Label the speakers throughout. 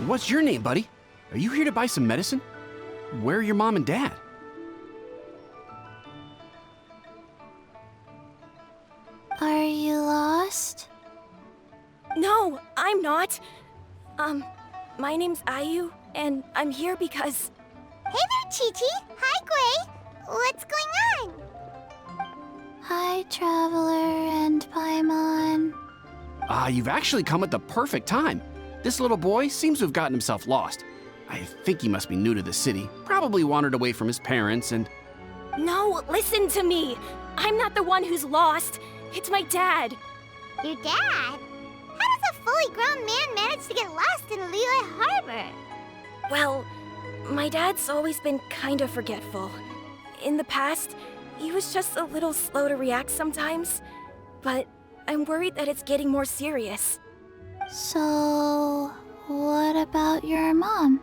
Speaker 1: What's your name, buddy? Are you here to buy some medicine? Where are your mom and dad?
Speaker 2: Are you lost?
Speaker 3: No, I'm not. My name's Ayu, and I'm here because...
Speaker 4: Hey there, Chi-Chi! Hi, Gui! What's going on?
Speaker 2: Hi, Traveler and Paimon.
Speaker 1: You've actually come at the perfect time. This little boy seems to have gotten himself lost. I think he must be new to the city, probably wandered away from his parents and...
Speaker 3: No, listen to me! I'm not the one who's lost. It's my dad.
Speaker 4: Your dad? How does a fully grown man manage to get lost in Liyue Harbor?
Speaker 3: Well, my dad's always been kind of forgetful. In the past, he was just a little slow to react sometimes. But I'm worried that it's getting more serious.
Speaker 2: So, what about your mom?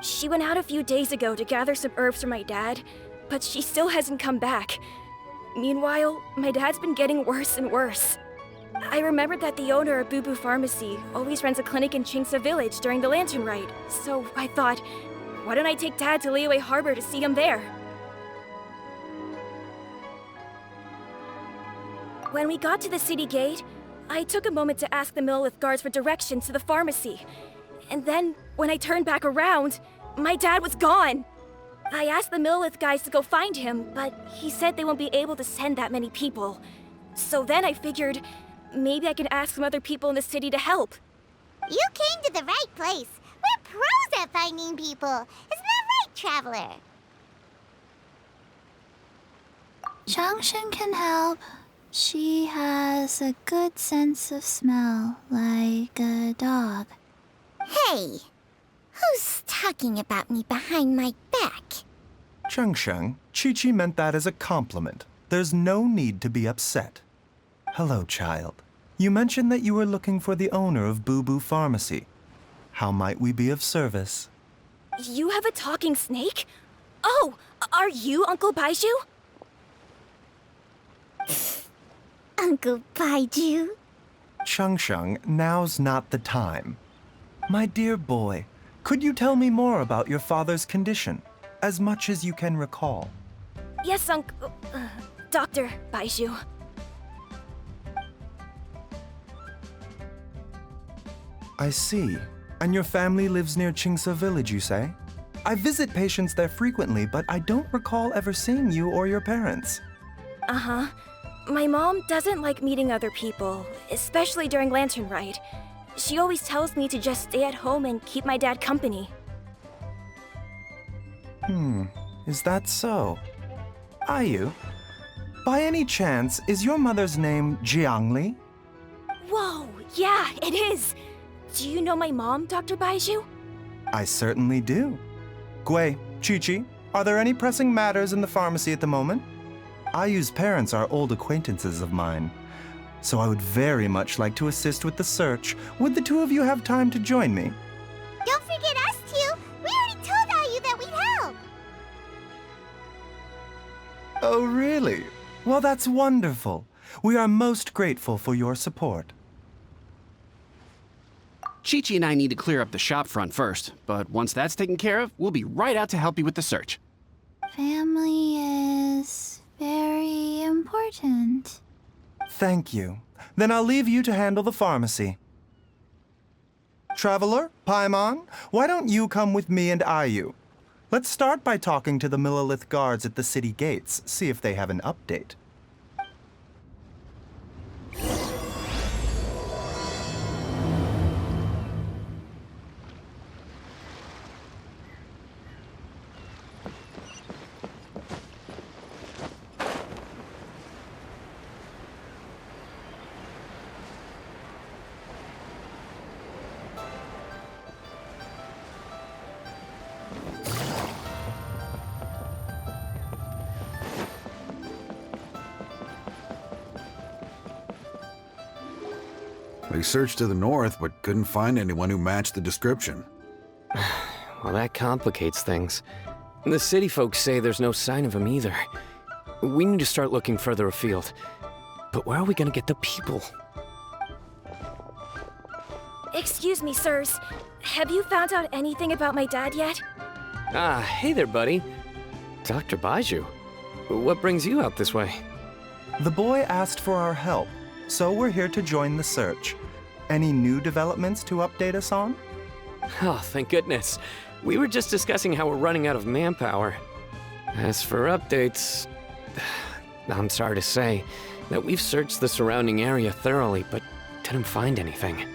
Speaker 3: She went out a few days ago to gather some herbs for my dad, but she still hasn't come back. Meanwhile, my dad's been getting worse and worse. I remembered that the owner of Boo Boo Pharmacy always runs a clinic in Qingce Village during the Lantern Ride, so I thought, why don't I take Dad to Liyue Harbor to see him there? When we got to the city gate, I took a moment to ask the Millelith guards for directions to the pharmacy. And then, when I turned back around, my dad was gone! I asked the Millelith guys to go find him, but he said they won't be able to send that many people. So then I figured, maybe I could ask some other people in the city to help.
Speaker 4: You came to the right place. We're pros at finding people. Isn't that right, Traveler?
Speaker 2: Jiangli can help. She has a good sense of smell, like a dog.
Speaker 4: Hey, who's talking about me behind my back?
Speaker 5: Jiangli, Chi-Chi meant that as a compliment. There's no need to be upset. Hello, child. You mentioned that you were looking for the owner of Boo Boo Pharmacy. How might we be of service?
Speaker 3: You have a talking snake? Oh, are you Uncle Baizhu?
Speaker 4: Uncle Baizhu?
Speaker 5: Jiangli, now's not the time. My dear boy, could you tell me more about your father's condition, as much as you can recall?
Speaker 3: Yes, Dr. Baizhu.
Speaker 5: I see. And your family lives near Qingce Village, you say? I visit patients there frequently, but I don't recall ever seeing you or your parents.
Speaker 3: Uh-huh. My mom doesn't like meeting other people, especially during Lantern Ride. She always tells me to just stay at home and keep my dad company.
Speaker 5: Is that so? Ayu, by any chance, is your mother's name Jiangli?
Speaker 3: Whoa, yeah, it is! Do you know my mom, Dr. Baizhu?
Speaker 5: I certainly do. Gui, Chi-Chi, are there any pressing matters in the pharmacy at the moment? Ayu's parents are old acquaintances of mine, so I would very much like to assist with the search. Would the two of you have time to join me?
Speaker 4: Don't forget us two. We already told Ayu that we'd help.
Speaker 5: Oh, really? Well, that's wonderful. We are most grateful for your support.
Speaker 1: Chi-Chi and I need to clear up the shop front first, but once that's taken care of, we'll be right out to help you with the search.
Speaker 2: Family is very important.
Speaker 5: Thank you. Then I'll leave you to handle the pharmacy. Traveler, Paimon, why don't you come with me and Ayu? Let's start by talking to the Millelith guards at the city gates, see if they have an update.
Speaker 6: They searched to the north, but couldn't find anyone who matched the description.
Speaker 7: Well, that complicates things. The city folks say there's no sign of him either. We need to start looking further afield. But where are we gonna get the people?
Speaker 3: Excuse me, sirs. Have you found out anything about my dad yet?
Speaker 7: Ah, hey there, buddy. Dr. Baizhu. What brings you out this way?
Speaker 5: The boy asked for our help, so we're here to join the search. Any new developments to update us on?
Speaker 7: Oh, thank goodness. We were just discussing how we're running out of manpower. As for updates, I'm sorry to say that we've searched the surrounding area thoroughly, but didn't find anything.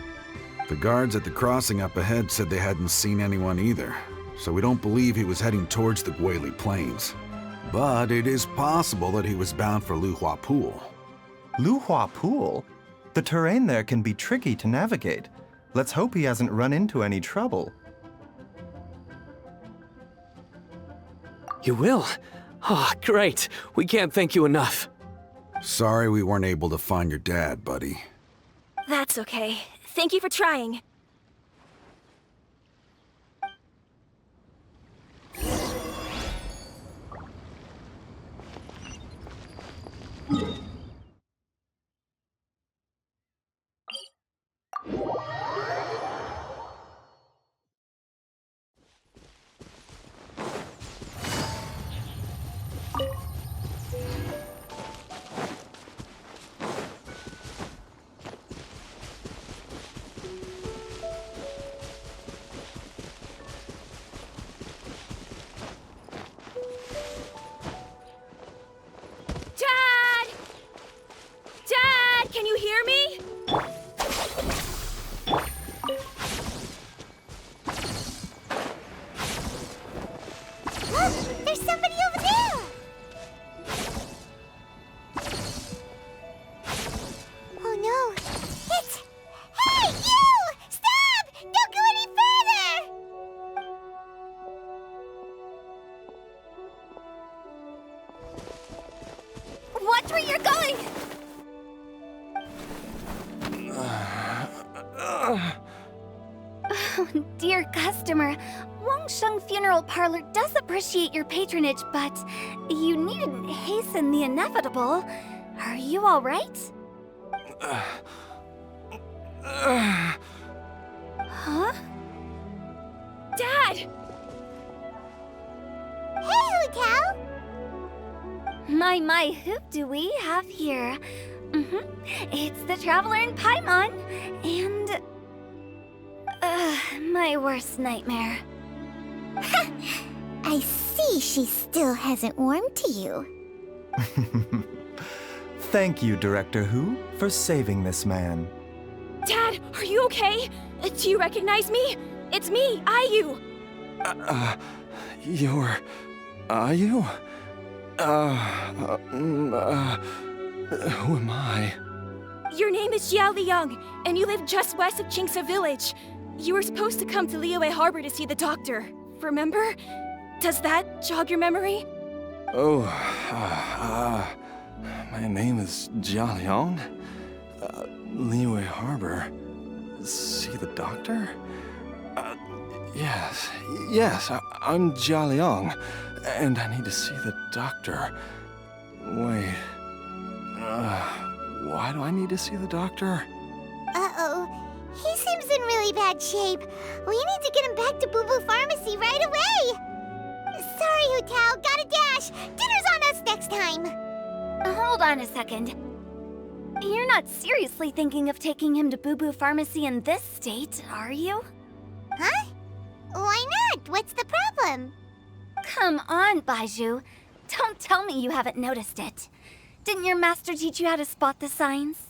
Speaker 6: The guards at the crossing up ahead said they hadn't seen anyone either, so we don't believe he was heading towards the Guili Plains. But it is possible that he was bound for Luhua Pool.
Speaker 5: Luhua Pool? The terrain there can be tricky to navigate. Let's hope he hasn't run into any trouble.
Speaker 7: You will? Oh, great. We can't thank you enough.
Speaker 6: Sorry we weren't able to find your dad, buddy.
Speaker 3: That's okay. Thank you for trying. Dad! Dad, can you hear me?
Speaker 4: Look! There's somebody over there! Oh no! It's... Hey, you! Stop! Don't go any further!
Speaker 3: Watch where you're going!
Speaker 8: Oh, dear customer, Wangsheng Funeral Parlor does appreciate your patronage, but you needn't hasten the inevitable. Are you all right? Huh?
Speaker 3: Dad!
Speaker 4: Hey, Hu Tao!
Speaker 8: My, who do we have here? It's the Traveler in Paimon, and... my worst nightmare.
Speaker 4: I see she still hasn't warmed to you.
Speaker 5: Thank you, Director Hu, for saving this man.
Speaker 3: Dad, are you okay? Do you recognize me? It's me, Ayu.
Speaker 9: You're... Are you? Who am I?
Speaker 3: Your name is Xiaoliang, and you live just west of Qingse village. You were supposed to come to Liyue Harbor to see the doctor. Remember? Does that jog your memory?
Speaker 9: Oh, my name is Xiaoliang. Liyue Harbor. See the doctor? Yes, I'm Xiaoliang, and I need to see the doctor. Wait, why do I need to see the doctor?
Speaker 4: Uh-oh. He seems in really bad shape. We need to get him back to Boo Boo Pharmacy right away! Sorry, Hu Tao, gotta dash! Dinner's on us next time!
Speaker 8: Hold on a second. You're not seriously thinking of taking him to Boo Boo Pharmacy in this state, are you?
Speaker 4: Huh? Why not? What's the problem?
Speaker 8: Come on, Baizhu. Don't tell me you haven't noticed it. Didn't your master teach you how to spot the signs?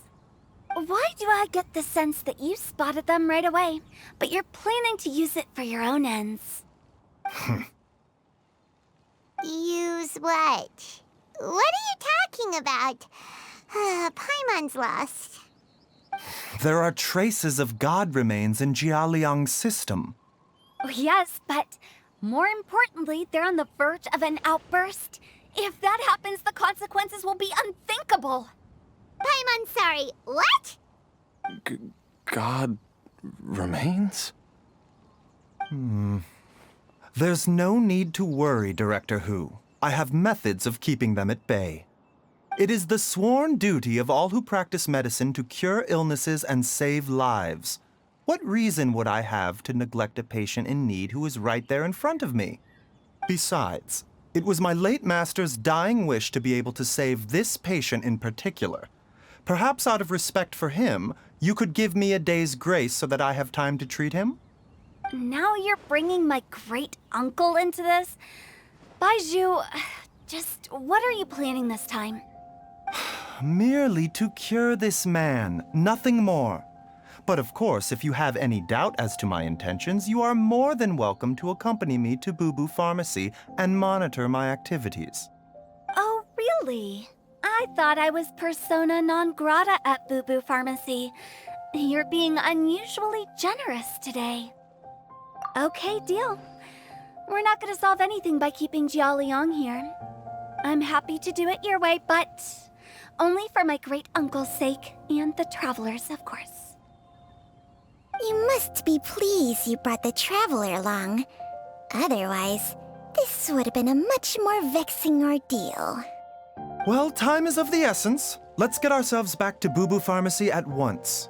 Speaker 8: Why do I get the sense that you spotted them right away, but you're planning to use it for your own ends?
Speaker 4: Use what? What are you talking about? Paimon's lost.
Speaker 5: There are traces of god remains in Xiaoliang's system.
Speaker 8: Oh, yes, but more importantly, they're on the verge of an outburst. If that happens, the consequences will be unthinkable.
Speaker 4: Paimon, sorry, what?
Speaker 9: God remains?
Speaker 5: There's no need to worry, Director Hu. I have methods of keeping them at bay. It is the sworn duty of all who practice medicine to cure illnesses and save lives. What reason would I have to neglect a patient in need who is right there in front of me? Besides, it was my late master's dying wish to be able to save this patient in particular. Perhaps out of respect for him, you could give me a day's grace so that I have time to treat him?
Speaker 8: Now you're bringing my great-uncle into this? Baizhu, just what are you planning this time?
Speaker 5: Merely to cure this man, nothing more. But of course, if you have any doubt as to my intentions, you are more than welcome to accompany me to Boo Boo Pharmacy and monitor my activities.
Speaker 8: Oh, really? I thought I was persona non grata at Boo Boo Pharmacy. You're being unusually generous today. Okay, deal. We're not gonna solve anything by keeping Xiaoliang here. I'm happy to do it your way, but only for my great-uncle's sake and the travelers, of course.
Speaker 4: You must be pleased you brought the traveler along. Otherwise, this would have been a much more vexing ordeal.
Speaker 5: Well, time is of the essence. Let's get ourselves back to Boo Boo Pharmacy at once.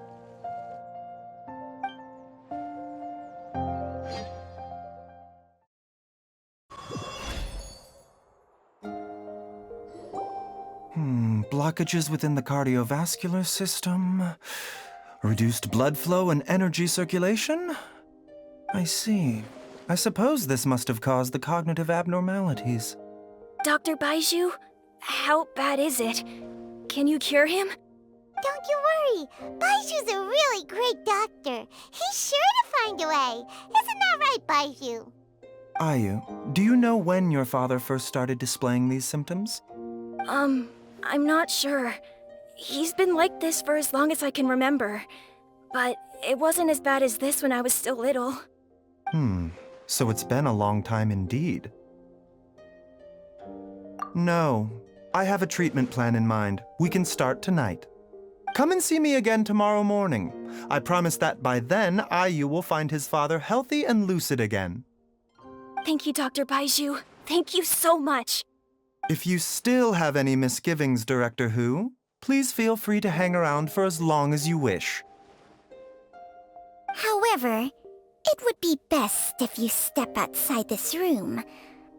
Speaker 5: Blockages within the cardiovascular system. Reduced blood flow and energy circulation? I see. I suppose this must have caused the cognitive abnormalities.
Speaker 3: Dr. Baizhu, how bad is it? Can you cure him?
Speaker 4: Don't you worry. Baizhu's a really great doctor. He's sure to find a way. Isn't that right, Baizhu?
Speaker 5: Ayu, do you know when your father first started displaying these symptoms?
Speaker 3: I'm not sure. He's been like this for as long as I can remember. But it wasn't as bad as this when I was still little.
Speaker 5: So it's been a long time indeed. No, I have a treatment plan in mind. We can start tonight. Come and see me again tomorrow morning. I promise that by then, Ayu will find his father healthy and lucid again.
Speaker 3: Thank you, Dr. Baizhu. Thank you so much.
Speaker 5: If you still have any misgivings, Director Hu, please feel free to hang around for as long as you wish.
Speaker 4: However, it would be best if you step outside this room.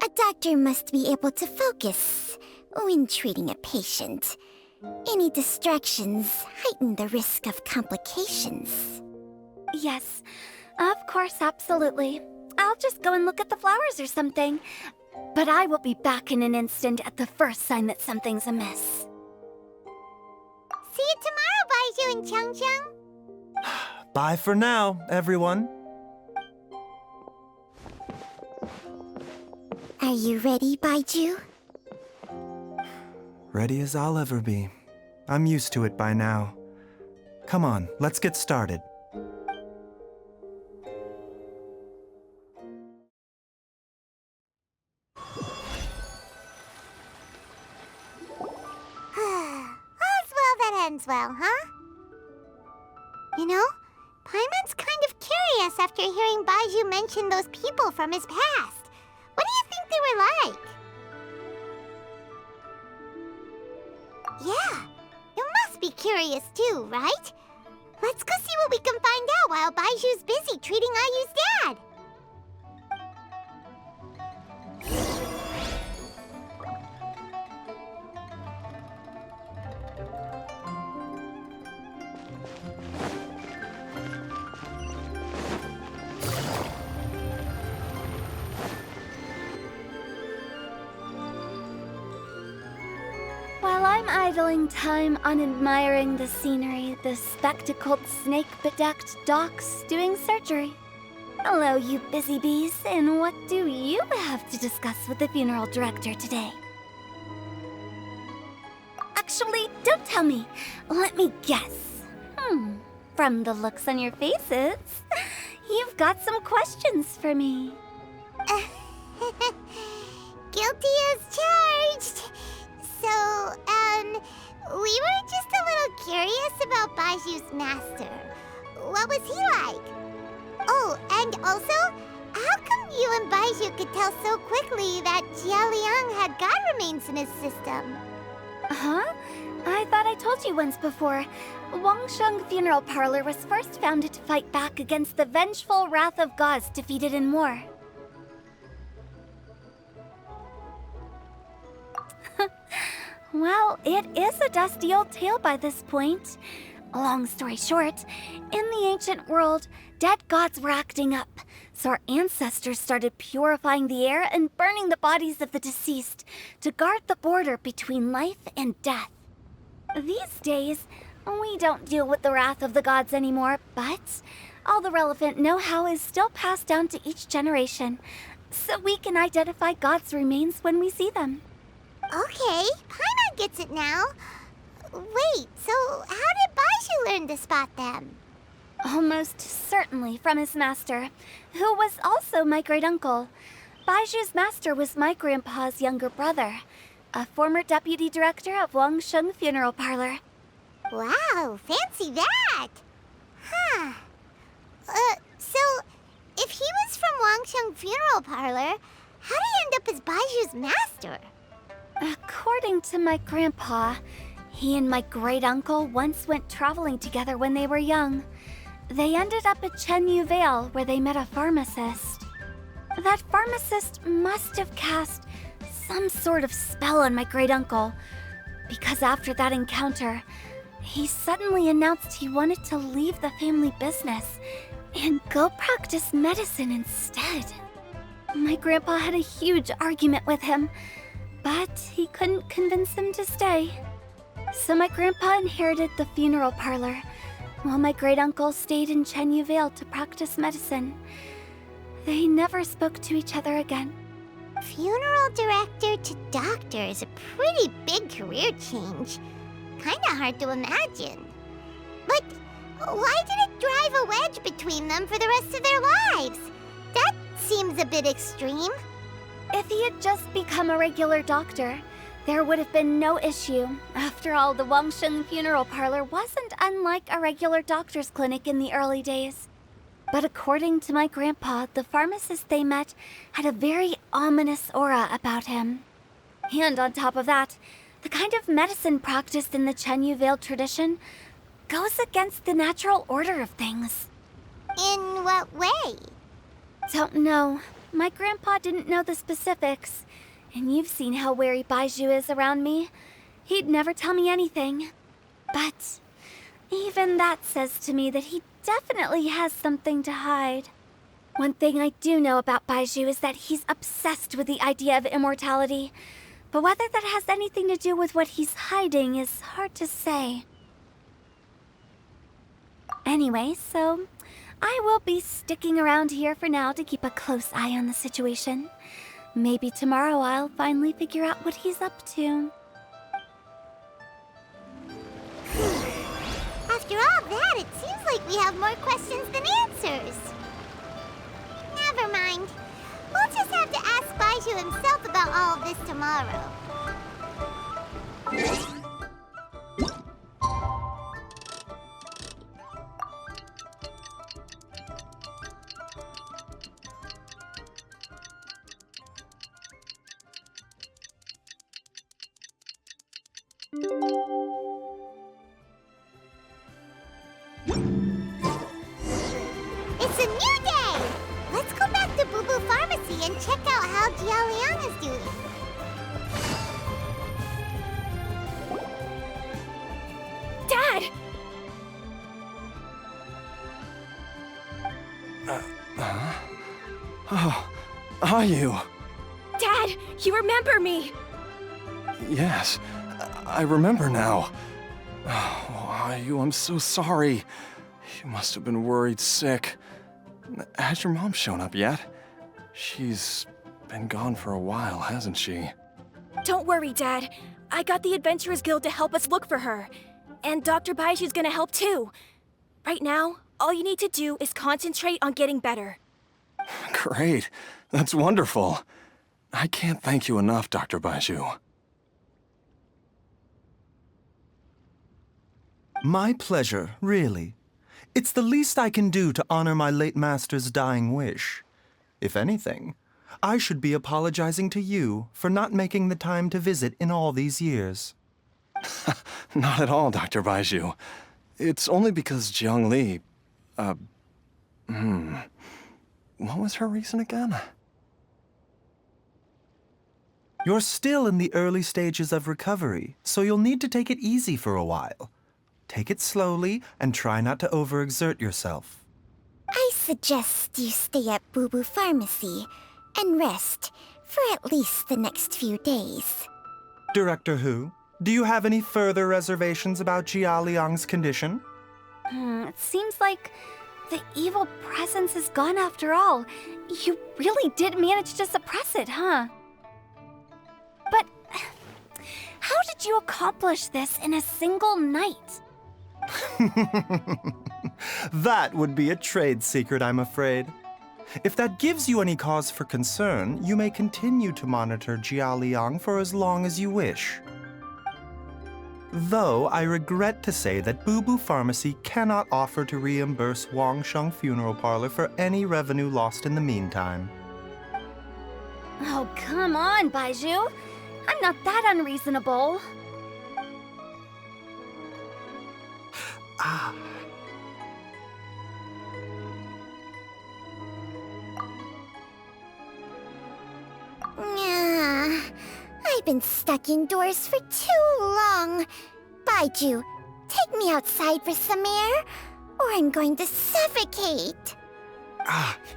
Speaker 4: A doctor must be able to focus when treating a patient. Any distractions heighten the risk of complications.
Speaker 8: Yes, of course, absolutely. I'll just go and look at the flowers or something. But I will be back in an instant at the first sign that something's amiss.
Speaker 4: See you tomorrow, Baizhu and Changcheng.
Speaker 5: Bye for now, everyone.
Speaker 4: Are you ready, Baizhu?
Speaker 5: Ready as I'll ever be. I'm used to it by now. Come on, let's get started.
Speaker 4: Well, huh? You know, Paimon's kind of curious after hearing Baizhu mention those people from his past. What do you think they were like? Yeah, you must be curious too, right? Let's go see what we can find out while Baizhu's busy treating Ayu's dad.
Speaker 8: While I'm idling time on admiring the scenery, the spectacled snake-bedecked docs doing surgery. Hello, you busy bees, and what do you have to discuss with the funeral director today? Actually, don't tell me. Let me guess. From the looks on your faces, you've got some questions for me.
Speaker 4: Guilty as charged. So, we were just a little curious about Baizhu's master. What was he like? Oh, and also, how come you and Baizhu could tell so quickly that Xiaoliang had god remains in his system?
Speaker 8: Huh? I thought I told you once before. Wangsheng Funeral Parlor was first founded to fight back against the vengeful wrath of gods defeated in war. Well, it is a dusty old tale by this point. Long story short, in the ancient world, dead gods were acting up, so our ancestors started purifying the air and burning the bodies of the deceased to guard the border between life and death. These days, we don't deal with the wrath of the gods anymore, but all the relevant know-how is still passed down to each generation, so we can identify gods' remains when we see them.
Speaker 4: Okay, Paimon gets it now. Wait, so how did Baizhu learn to spot them?
Speaker 8: Almost certainly from his master, who was also my great-uncle. Baizhu's master was my grandpa's younger brother, a former deputy director of Wangsheng Funeral Parlor.
Speaker 4: Wow, fancy that! Huh. So, if he was from Wangsheng Funeral Parlor, how did he end up as Baizhu's master?
Speaker 8: According to my grandpa, he and my great-uncle once went traveling together when they were young. They ended up at Chenyu Vale, where they met a pharmacist. That pharmacist must have cast some sort of spell on my great-uncle, because after that encounter, he suddenly announced he wanted to leave the family business and go practice medicine instead. My grandpa had a huge argument with him, but he couldn't convince him to stay. So my grandpa inherited the funeral parlor, while my great-uncle stayed in Chenyu Vale to practice medicine. They never spoke to each other again.
Speaker 4: Funeral director to doctor is a pretty big career change. Kinda hard to imagine. But why did it drive a wedge between them for the rest of their lives? That seems a bit extreme.
Speaker 8: If he had just become a regular doctor, there would have been no issue. After all, the Wangsheng Funeral Parlor wasn't unlike a regular doctor's clinic in the early days. But according to my grandpa, the pharmacist they met had a very ominous aura about him. And on top of that, the kind of medicine practiced in the Chenyu Vale tradition goes against the natural order of things.
Speaker 4: In what way?
Speaker 8: Don't know. My grandpa didn't know the specifics, and you've seen how wary Baizhu is around me. He'd never tell me anything. But even that says to me that he definitely has something to hide. One thing I do know about Baizhu is that he's obsessed with the idea of immortality, but whether that has anything to do with what he's hiding is hard to say. Anyway, so I will be sticking around here for now to keep a close eye on the situation. Maybe tomorrow I'll finally figure out what he's up to.
Speaker 4: After all that, it seems like we have more questions than answers. Never mind. We'll just have to ask Baizhu himself about all of this tomorrow. It's a new day! Let's go back to Boo Boo Pharmacy and check out how Xiaoliang is doing.
Speaker 3: Dad!
Speaker 9: Oh, are you?
Speaker 3: Dad, you remember me!
Speaker 9: Yes, I remember now. Oh, are you? I'm so sorry. You must have been worried sick. Has your mom shown up yet? She's been gone for a while, hasn't she?
Speaker 3: Don't worry, Dad. I got the Adventurers Guild to help us look for her. And Dr. Baizhu's gonna help too. Right now, all you need to do is concentrate on getting better.
Speaker 9: Great. That's wonderful. I can't thank you enough, Dr. Baizhu.
Speaker 5: My pleasure, really. It's the least I can do to honor my late master's dying wish. If anything, I should be apologizing to you for not making the time to visit in all these years.
Speaker 9: Not at all, Dr. Baizhu. It's only because Jiangli... What was her reason again?
Speaker 5: You're still in the early stages of recovery, so you'll need to take it easy for a while. Take it slowly and try not to overexert yourself.
Speaker 4: I suggest you stay at Boo Boo Pharmacy and rest for at least the next few days.
Speaker 5: Director Hu, do you have any further reservations about Xiaoliang's condition?
Speaker 8: It seems like the evil presence is gone after all. You really did manage to suppress it, huh? But how did you accomplish this in a single night?
Speaker 5: That would be a trade secret, I'm afraid. If that gives you any cause for concern, you may continue to monitor Xiaoliang for as long as you wish. Though I regret to say that Boo Boo Pharmacy cannot offer to reimburse Wangsheng Funeral Parlor for any revenue lost in the meantime.
Speaker 8: Oh, come on, Baizhu. I'm not that unreasonable.
Speaker 4: I've been stuck indoors for too long. Baizhu, take me outside for some air, or I'm going to suffocate.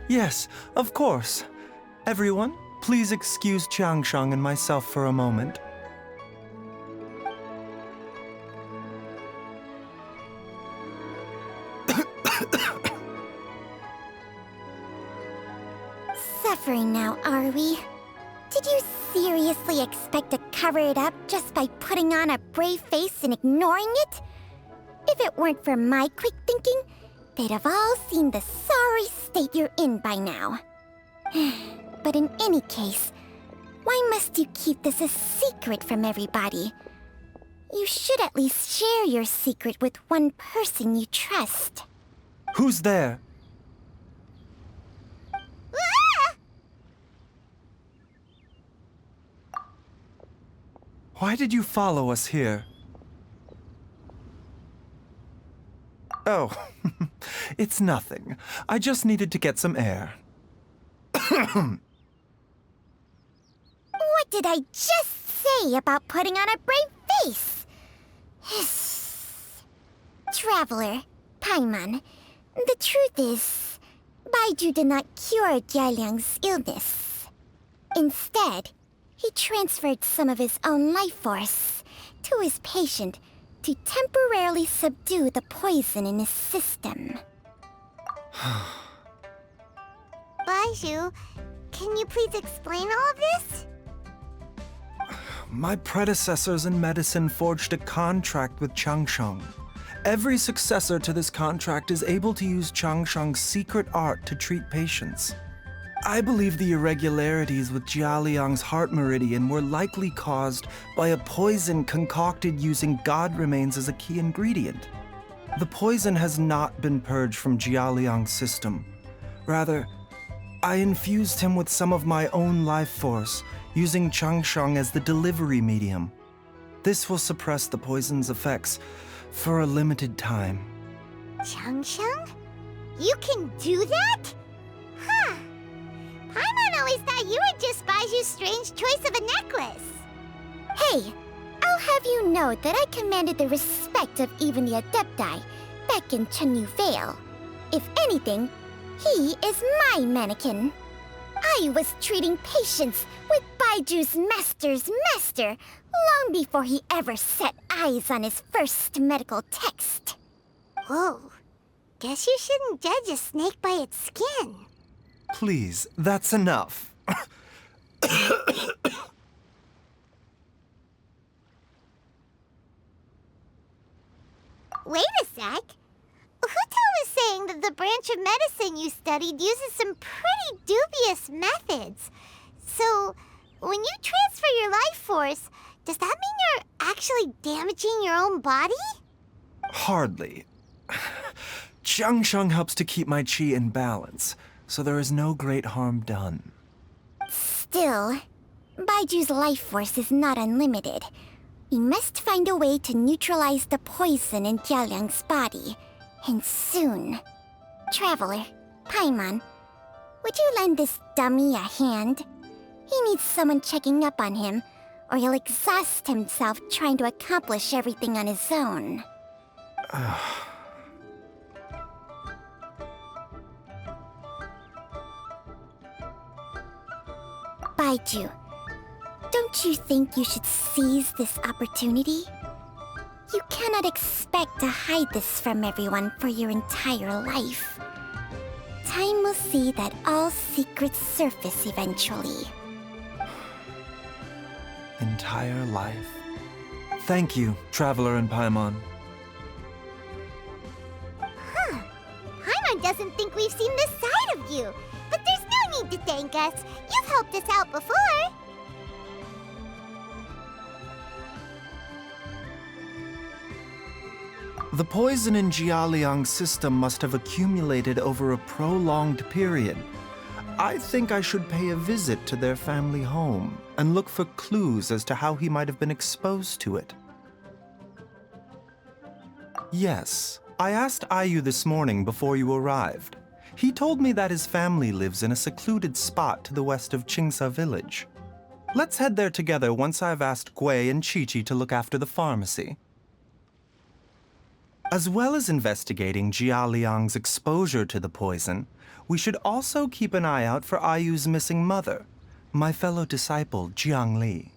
Speaker 5: Yes, of course. Everyone, please excuse Changsheng and myself for a moment.
Speaker 4: Suffering now, are we? Did you seriously expect to cover it up just by putting on a brave face and ignoring it? If it weren't for my quick thinking, they'd have all seen the sorry state you're in by now. But in any case, why must you keep this a secret from everybody? You should at least share your secret with one person you trust.
Speaker 5: Who's there? Why did you follow us here? Oh, it's nothing. I just needed to get some air.
Speaker 4: What did I just say about putting on a brave face? Traveler, Paimon, the truth is, Baizhu did not cure Xiaoliang's illness. Instead, he transferred some of his own life force to his patient to temporarily subdue the poison in his system. Baizhu, can you please explain all of this?
Speaker 5: My predecessors in medicine forged a contract with Changsheng. Every successor to this contract is able to use Changsheng's secret art to treat patients. I believe the irregularities with Xiaoliang's heart meridian were likely caused by a poison concocted using god remains as a key ingredient. The poison has not been purged from Xiaoliang's system. Rather, I infused him with some of my own life force, using Changsheng as the delivery medium. This will suppress the poison's effects for a limited time.
Speaker 4: Changsheng? You can do that? Huh. Paimon always thought you were just Baizhu's strange choice of a necklace. Hey, I'll have you know that I commanded the respect of even the adepti back in Chenyu Vale. If anything, he is my mannequin. I was treating patients with Baiju's master's master long before he ever set eyes on his first medical text. Whoa. Guess you shouldn't judge a snake by its skin.
Speaker 5: Please, that's enough.
Speaker 4: Wait a sec. Hutel was saying that the branch of medicine you studied uses some pretty dubious methods. So, when you transfer your life force, does that mean you're actually damaging your own body?
Speaker 5: Hardly. Changsheng helps to keep my chi in balance, so there is no great harm done.
Speaker 4: Still, Baiju's life force is not unlimited. We must find a way to neutralize the poison in Xiaoliang's body. And soon. Traveler, Paimon, would you lend this dummy a hand? He needs someone checking up on him, or he'll exhaust himself trying to accomplish everything on his own. Baizhu, don't you think you should seize this opportunity? You cannot expect to hide this from everyone for your entire life. Time will see that all secrets surface eventually.
Speaker 5: Entire life. Thank you, Traveler and Paimon.
Speaker 4: Paimon doesn't think we've seen this side of you, but there's no need to thank us. You've helped us out before.
Speaker 5: The poison in Xiaoliang's system must have accumulated over a prolonged period. I think I should pay a visit to their family home and look for clues as to how he might have been exposed to it. Yes, I asked Ayu this morning before you arrived. He told me that his family lives in a secluded spot to the west of Qingsa village. Let's head there together once I've asked Gui and Qiqi to look after the pharmacy. As well as investigating Xiaoliang's exposure to the poison, we should also keep an eye out for Ayu's missing mother, my fellow disciple Jiangli.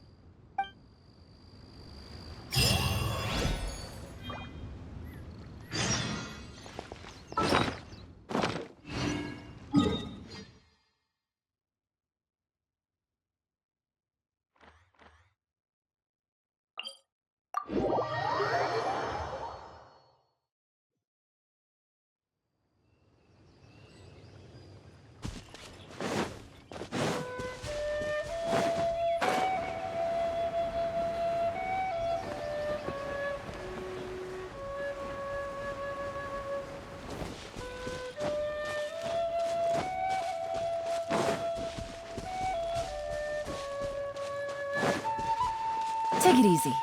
Speaker 10: Take it easy.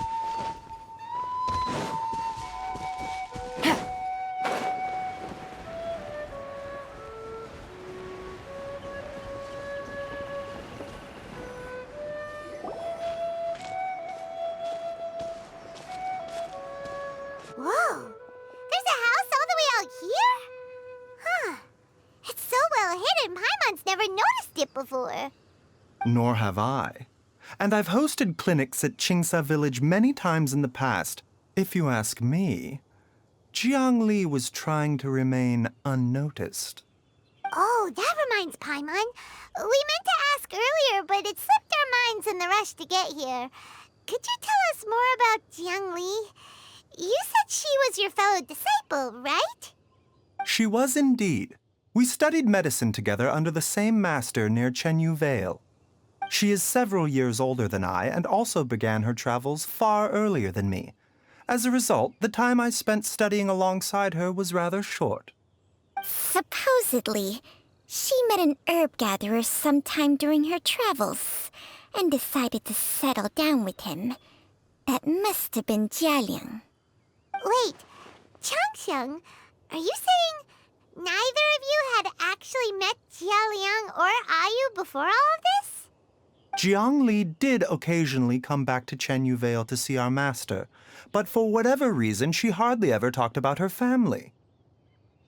Speaker 4: Whoa! There's a house all the way out here? Huh. It's so well hidden, Paimon's never noticed it before.
Speaker 5: Nor have I. And I've hosted clinics at Qingsa village many times in the past. If you ask me, Jiangli was trying to remain unnoticed.
Speaker 4: Oh, that reminds Paimon. We meant to ask earlier, but it slipped our minds in the rush to get here. Could you tell us more about Jiangli? You said she was your fellow disciple, right?
Speaker 5: She was indeed. We studied medicine together under the same master near Chenyu Vale. She is several years older than I and also began her travels far earlier than me. As a result, the time I spent studying alongside her was rather short.
Speaker 4: Supposedly, she met an herb gatherer sometime during her travels and decided to settle down with him. That must have been Xiaoliang. Wait, Changxiang, are you saying neither of you had actually met Xiaoliang or Ayu before all of this?
Speaker 5: Jiangli did occasionally come back to Chenyu Vale to see our master, but for whatever reason, she hardly ever talked about her family.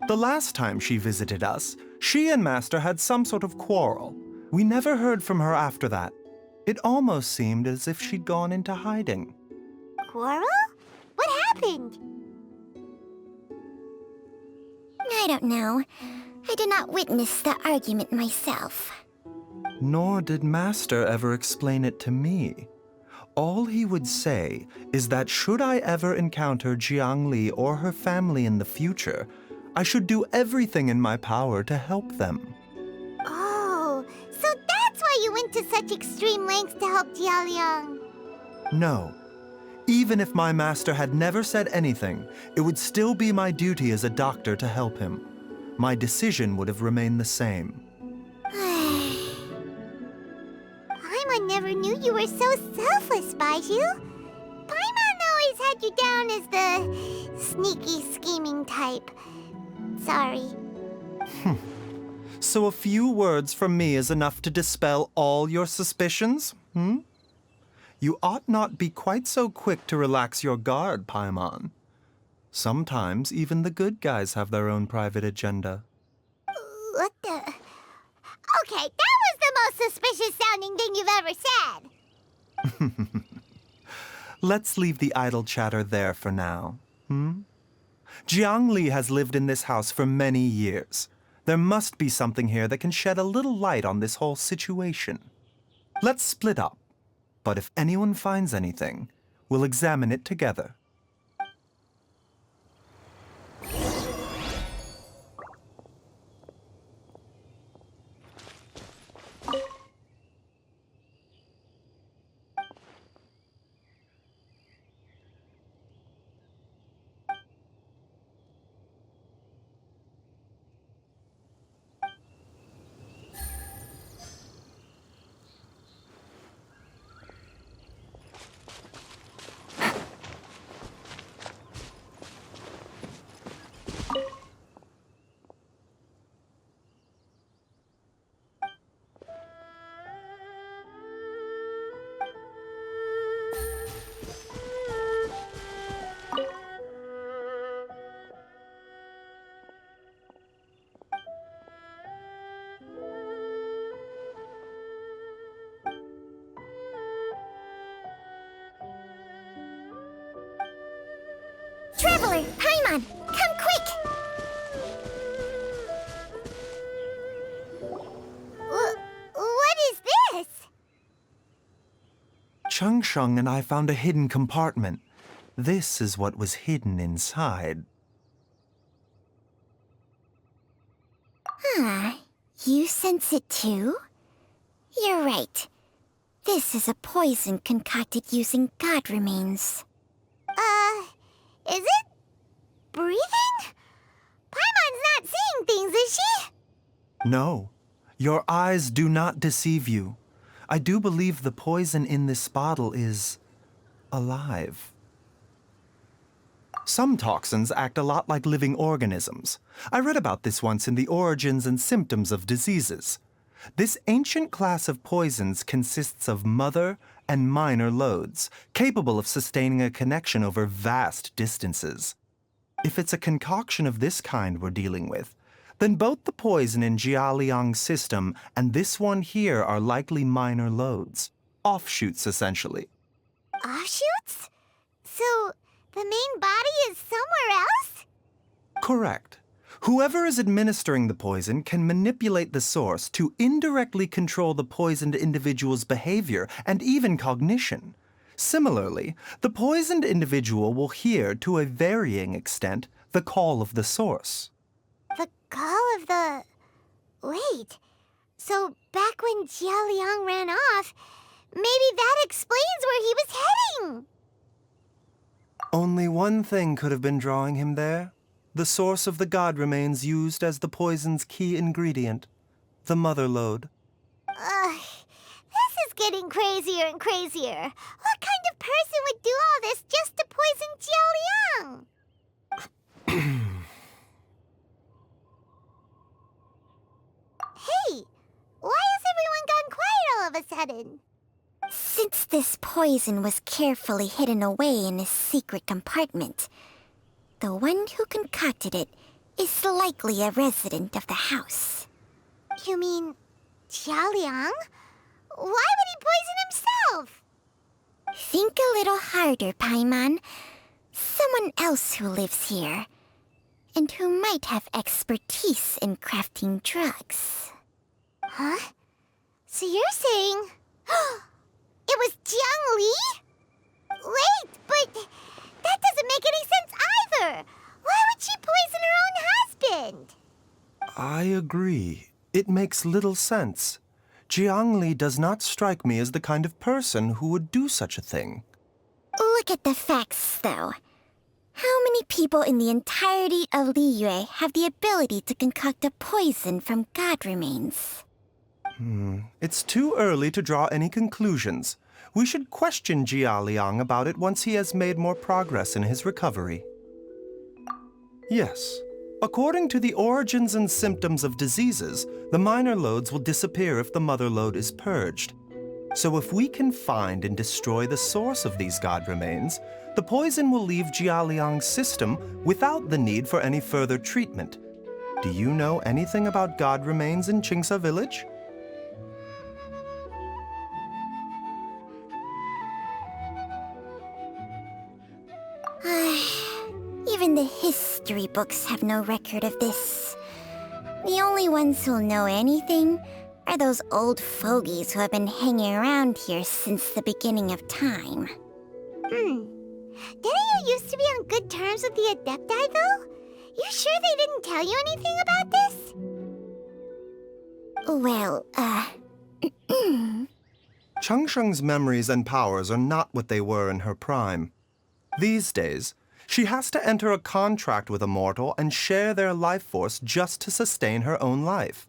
Speaker 5: The last time she visited us, she and Master had some sort of quarrel. We never heard from her after that. It almost seemed as if she'd gone into hiding.
Speaker 4: Quarrel? What happened? I don't know. I did not witness the argument myself.
Speaker 5: Nor did Master ever explain it to me. All he would say is that should I ever encounter Jiangli or her family in the future, I should do everything in my power to help them.
Speaker 4: Oh, so that's why you went to such extreme lengths to help Xiaoliang.
Speaker 5: No. Even if my master had never said anything, it would still be my duty as a doctor to help him. My decision would have remained the same.
Speaker 4: Paimon never knew you were so selfless, Baizhu. Paimon put you down as the sneaky, scheming type. Sorry.
Speaker 5: So a few words from me is enough to dispel all your suspicions? You ought not be quite so quick to relax your guard, Paimon. Sometimes even the good guys have their own private agenda.
Speaker 4: What the... Okay, that was the most suspicious-sounding thing you've ever said.
Speaker 5: Let's leave the idle chatter there for now. Jiangli has lived in this house for many years. There must be something here that can shed a little light on this whole situation. Let's split up. But if anyone finds anything, we'll examine it together.
Speaker 4: Traveler, Paimon, come quick! What is this?
Speaker 5: Changsheng and I found a hidden compartment. This is what was hidden inside.
Speaker 8: You sense it too? You're right. This is a poison concocted using god remains.
Speaker 4: Is it? Breathing? Paimon's not seeing things, is she?
Speaker 5: No, your eyes do not deceive you. I do believe the poison in this bottle is alive. Some toxins act a lot like living organisms. I read about this once in the Origins and Symptoms of Diseases. This ancient class of poisons consists of mother and minor loads, capable of sustaining a connection over vast distances. If it's a concoction of this kind we're dealing with, then both the poison in Xiaoliang's system and this one here are likely minor loads. Offshoots, essentially.
Speaker 4: Offshoots? So, the main body is somewhere else?
Speaker 5: Correct. Whoever is administering the poison can manipulate the source to indirectly control the poisoned individual's behavior and even cognition. Similarly, the poisoned individual will hear, to a varying extent, the call of the source.
Speaker 4: The call of the... Wait. So, back when Xiaoliang ran off, maybe that explains where he was heading!
Speaker 5: Only one thing could have been drawing him there. The source of the god remains used as the poison's key ingredient, the mother lode.
Speaker 4: This is getting crazier and crazier. What kind of person would do all this just to poison Xiaoliang? Hey, why has everyone gone quiet all of a sudden?
Speaker 8: Since this poison was carefully hidden away in a secret compartment, the one who concocted it is likely a resident of the house.
Speaker 4: You mean Xiaoliang? Why would he poison himself?
Speaker 8: Think a little harder, Paimon. Someone else who lives here, and who might have expertise in crafting drugs.
Speaker 4: Huh? So you're saying... it was Jiangli? Wait, but that doesn't make any sense either! Why would she poison her own husband?
Speaker 5: I agree. It makes little sense. Jiangli does not strike me as the kind of person who would do such a thing.
Speaker 8: Look at the facts, though. How many people in the entirety of Liyue have the ability to concoct a poison from god remains?
Speaker 5: It's too early to draw any conclusions. We should question Xiaoliang about it once he has made more progress in his recovery. Yes. According to the origins and symptoms of diseases, the minor loads will disappear if the mother load is purged. So if we can find and destroy the source of these god remains, the poison will leave Xiaoliang's system without the need for any further treatment. Do you know anything about god remains in Qingsa village?
Speaker 4: Even the history books have no record of this. The only ones who'll know anything are those old fogies who have been hanging around here since the beginning of time. Didn't you used to be on good terms with the Adepti, though? You sure they didn't tell you anything about this? Well,
Speaker 5: Changsheng's memories and powers are not what they were in her prime. These days, she has to enter a contract with a mortal and share their life force just to sustain her own life.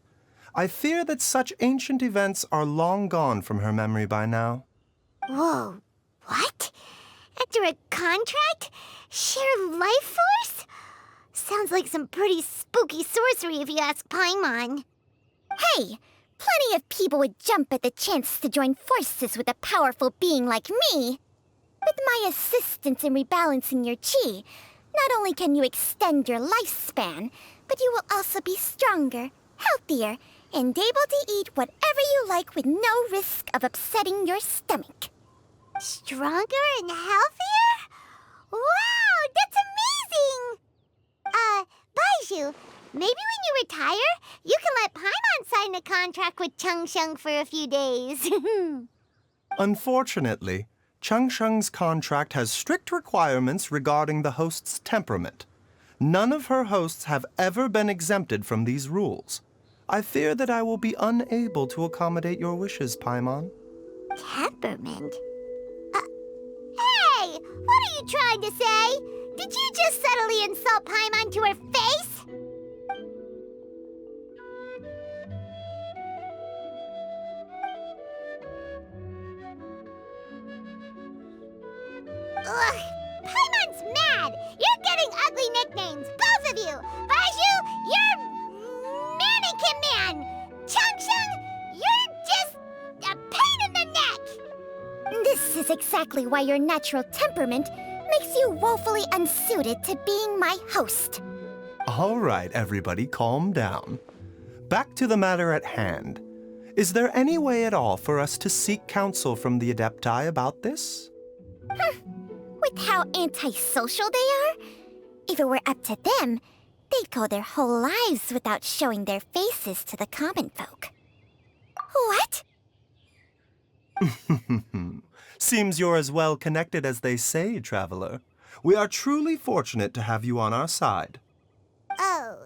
Speaker 5: I fear that such ancient events are long gone from her memory by now.
Speaker 4: Whoa, what? After a contract? Share life force? Sounds like some pretty spooky sorcery if you ask Paimon. Hey, plenty of people would jump at the chance to join forces with a powerful being like me. With my assistance in rebalancing your chi, not only can you extend your lifespan, but you will also be stronger, healthier, and able to eat whatever you like with no risk of upsetting your stomach. Stronger and healthier? Wow, that's amazing! Baizhu, maybe when you retire, you can let Paimon sign a contract with Changsheng for a few days.
Speaker 5: Unfortunately, Changsheng's contract has strict requirements regarding the host's temperament. None of her hosts have ever been exempted from these rules. I fear that I will be unable to accommodate your wishes, Paimon.
Speaker 4: Temperament? Hey! What are you trying to say? Did you just subtly insult Paimon to her face? Ugh! Paimon's mad! You're getting ugly nicknames, both of you! Baizhu, you're Mannequin Man! Changsheng, you're just a pain in the neck! This is exactly why your natural temperament makes you woefully unsuited to being my host.
Speaker 5: All right, everybody, calm down. Back to the matter at hand. Is there any way at all for us to seek counsel from the Adepti about this?
Speaker 4: With how antisocial they are? If it were up to them, they'd go their whole lives without showing their faces to the common folk. What?
Speaker 5: Seems you're as well connected as they say, traveler. We are truly fortunate to have you on our side.
Speaker 4: Oh,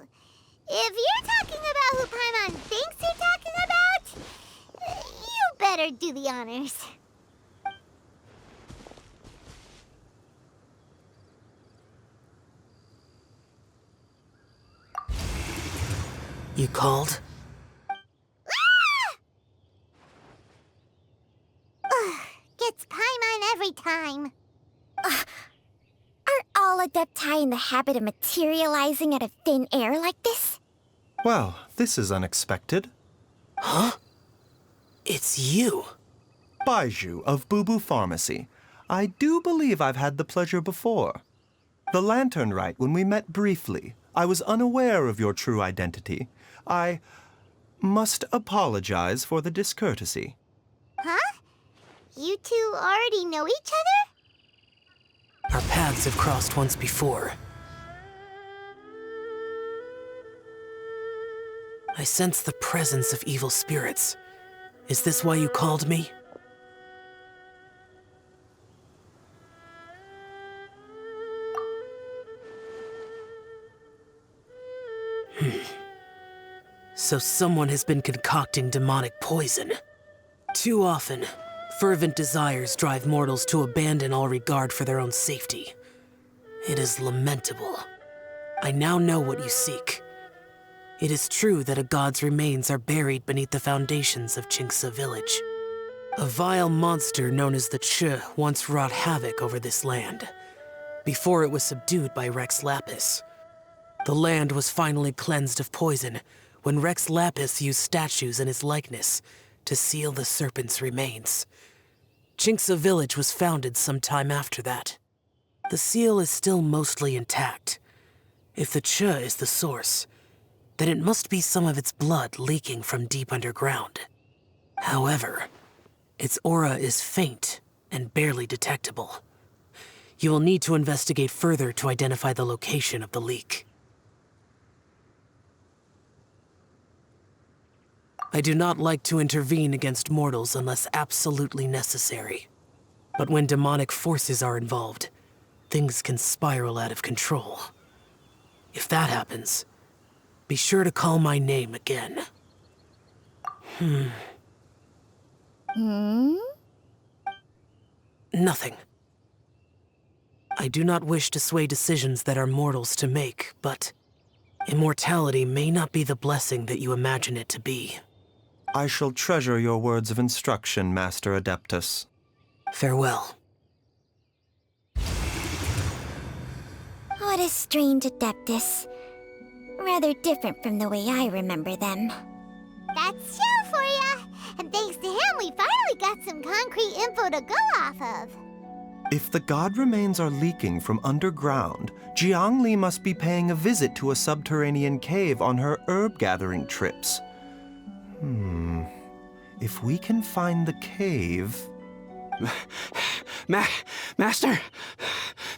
Speaker 4: if you're talking about who Paimon thinks you're talking about, you better do the honors.
Speaker 10: You called?
Speaker 4: Gets Paimon every time. Are all Adepti in the habit of materializing out of thin air like this?
Speaker 5: Well, this is unexpected.
Speaker 10: Huh? It's you.
Speaker 5: Baizhu of Boo Pharmacy. I do believe I've had the pleasure before. The Lantern Rite, when we met briefly, I was unaware of your true identity. I must apologize for the discourtesy.
Speaker 4: Huh? You two already know each other?
Speaker 10: Our paths have crossed once before. I sense the presence of evil spirits. Is this why you called me? So someone has been concocting demonic poison. Too often, fervent desires drive mortals to abandon all regard for their own safety. It is lamentable. I now know what you seek. It is true that a god's remains are buried beneath the foundations of Jiangli village. A vile monster known as the Che once wrought havoc over this land, before it was subdued by Rex Lapis. The land was finally cleansed of poison when Rex Lapis used statues in his likeness to seal the serpent's remains. Jiangli village was founded some time after that. The seal is still mostly intact. If the Che is the source, then it must be some of its blood leaking from deep underground. However, its aura is faint and barely detectable. You will need to investigate further to identify the location of the leak. I do not like to intervene against mortals unless absolutely necessary. But when demonic forces are involved, things can spiral out of control. If that happens, be sure to call my name again. Nothing. I do not wish to sway decisions that are mortals to make, but immortality may not be the blessing that you imagine it to be.
Speaker 5: I shall treasure your words of instruction, Master Adeptus.
Speaker 10: Farewell.
Speaker 4: What a strange adeptus. Rather different from the way I remember them. That's Xiao for ya! And thanks to him, we finally got some concrete info to go off of.
Speaker 5: If the god remains are leaking from underground, Jiangli must be paying a visit to a subterranean cave on her herb-gathering trips. If we can find the cave...
Speaker 1: Master!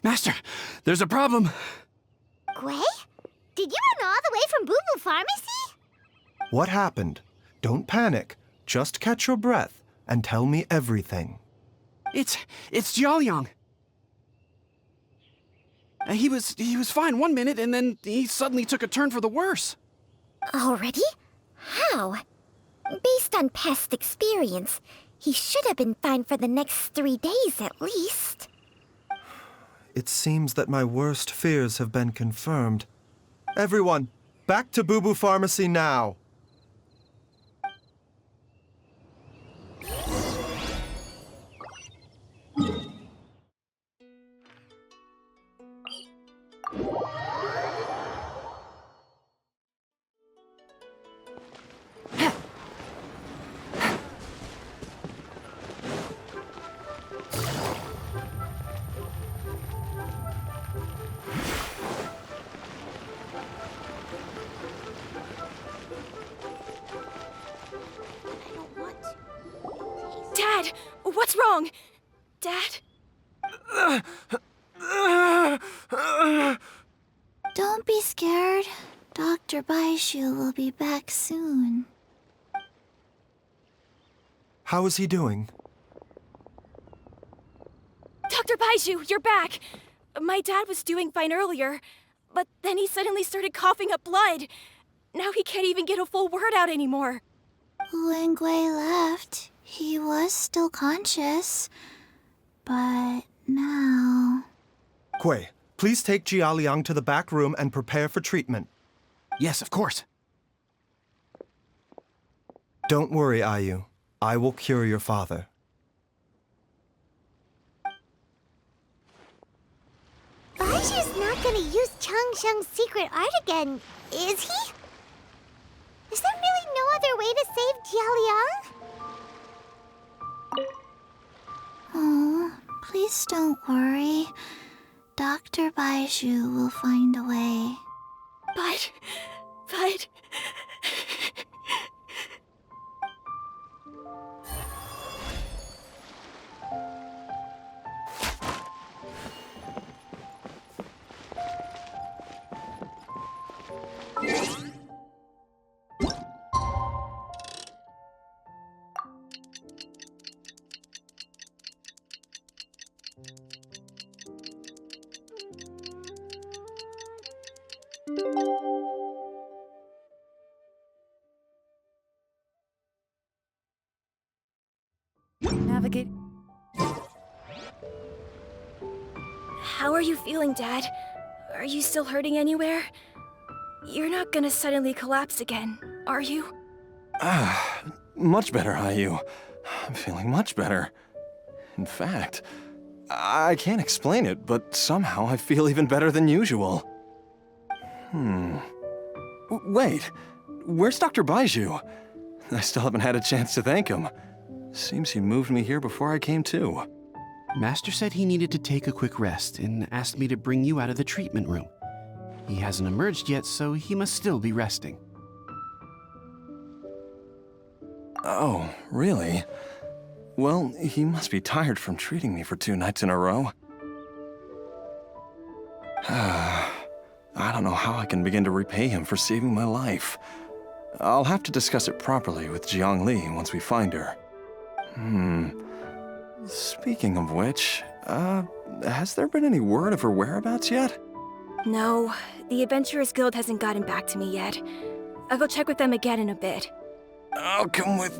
Speaker 1: Master, there's a problem.
Speaker 4: Gui? Did you run all the way from Boo Boo Pharmacy?
Speaker 5: What happened? Don't panic. Just catch your breath and tell me everything.
Speaker 1: It's Xiaoliang. He was fine one minute, and then he suddenly took a turn for the worse.
Speaker 4: Already? How? Based on past experience, he should have been fine for the next 3 days at least.
Speaker 5: It seems that my worst fears have been confirmed. Everyone, back to Boo Boo Pharmacy now!
Speaker 3: Dad! What's wrong? Dad?
Speaker 2: Don't be scared. Dr. Baizhu will be back soon.
Speaker 5: How is he doing?
Speaker 3: Dr. Baizhu, you're back! My dad was doing fine earlier, but then he suddenly started coughing up blood. Now he can't even get a full word out anymore.
Speaker 2: When Gui left, he was still conscious. But now...
Speaker 5: Gui, please take Xiaoliang to the back room and prepare for treatment.
Speaker 1: Yes, of course.
Speaker 5: Don't worry, Ayu. I will cure your father.
Speaker 4: Baizhu's not gonna use Changsheng's secret art again, is he? Is there really no other way to save Xiaoliang?
Speaker 2: Oh, please don't worry. Dr. Baizhu will find a way.
Speaker 3: But...
Speaker 11: Navigate.
Speaker 3: How are you feeling, Dad? Are you still hurting anywhere? You're not gonna suddenly collapse again, are you?
Speaker 9: Much better, Hayu. I'm feeling much better. In fact, I can't explain it, but somehow I feel even better than usual. Wait, where's Dr. Baizhu? I still haven't had a chance to thank him. Seems he moved me here before I came to.
Speaker 1: Master said he needed to take a quick rest and asked me to bring you out of the treatment room. He hasn't emerged yet, so he must still be resting.
Speaker 9: Oh, really? Well, he must be tired from treating me for 2 nights in a row. I don't know how I can begin to repay him for saving my life. I'll have to discuss it properly with Jiangli once we find her. Speaking of which, has there been any word of her whereabouts yet?
Speaker 3: No, the Adventurers Guild hasn't gotten back to me yet. I'll go check with them again in a bit.
Speaker 9: I'll come with...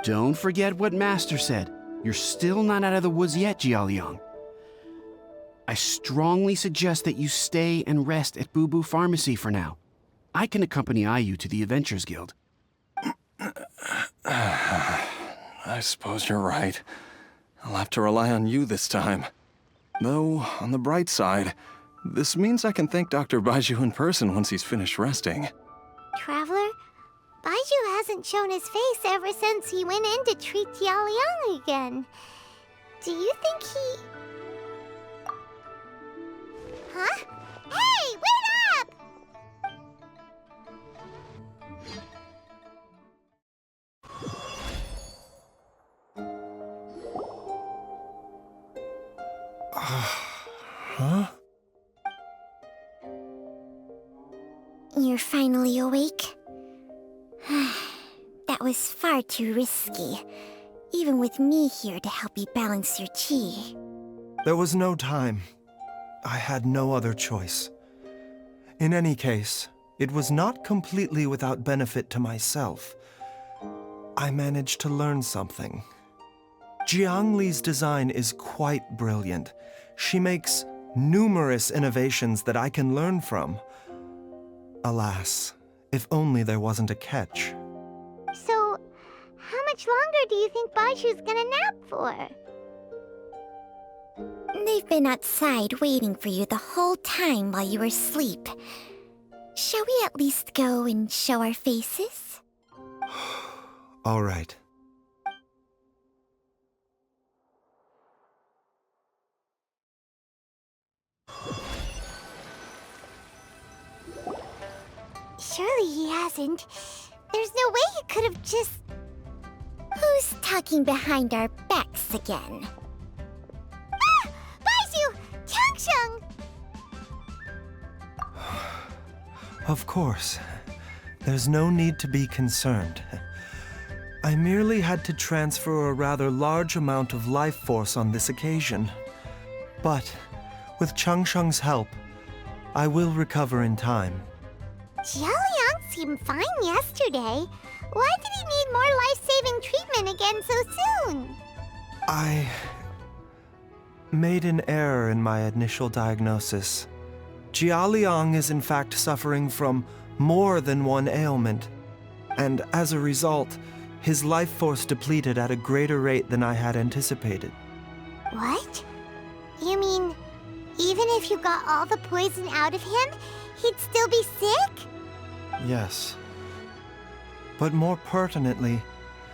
Speaker 1: Don't forget what Master said. You're still not out of the woods yet, Xiaoliang. I strongly suggest that you stay and rest at Boo Boo Pharmacy for now. I can accompany Ayu to the Adventurers Guild.
Speaker 9: I suppose you're right. I'll have to rely on you this time. Though, on the bright side, this means I can thank Dr. Baizhu in person once he's finished resting.
Speaker 4: Traveler, Baizhu hasn't shown his face ever since he went in to treat Xiaoliang again. Do you think he... Huh? Hey, wait up!
Speaker 5: Huh?
Speaker 4: You're finally awake? That was far too risky, even with me here to help you balance your chi.
Speaker 5: There was no time. I had no other choice. In any case, it was not completely without benefit to myself. I managed to learn something. Jiangli's design is quite brilliant. She makes numerous innovations that I can learn from. Alas, if only there wasn't a catch.
Speaker 4: So, how much longer do you think Baizhu's gonna nap for? They've been outside waiting for you the whole time while you were asleep. Shall we at least go and show our faces?
Speaker 5: All right.
Speaker 4: Surely he hasn't. There's no way he could have just... Who's talking behind our backs again? Ah! Baizhu! Changsheng!
Speaker 5: Of course. There's no need to be concerned. I merely had to transfer a rather large amount of life force on this occasion. But, with Changsheng's help, I will recover in time.
Speaker 4: Xiaoliang seemed fine yesterday. Why did he need more life-saving treatment again so soon?
Speaker 5: I made an error in my initial diagnosis. Xiaoliang is in fact suffering from more than one ailment, and as a result, his life force depleted at a greater rate than I had anticipated.
Speaker 4: What? You mean, even if you got all the poison out of him, he'd still be sick?
Speaker 5: Yes. But more pertinently,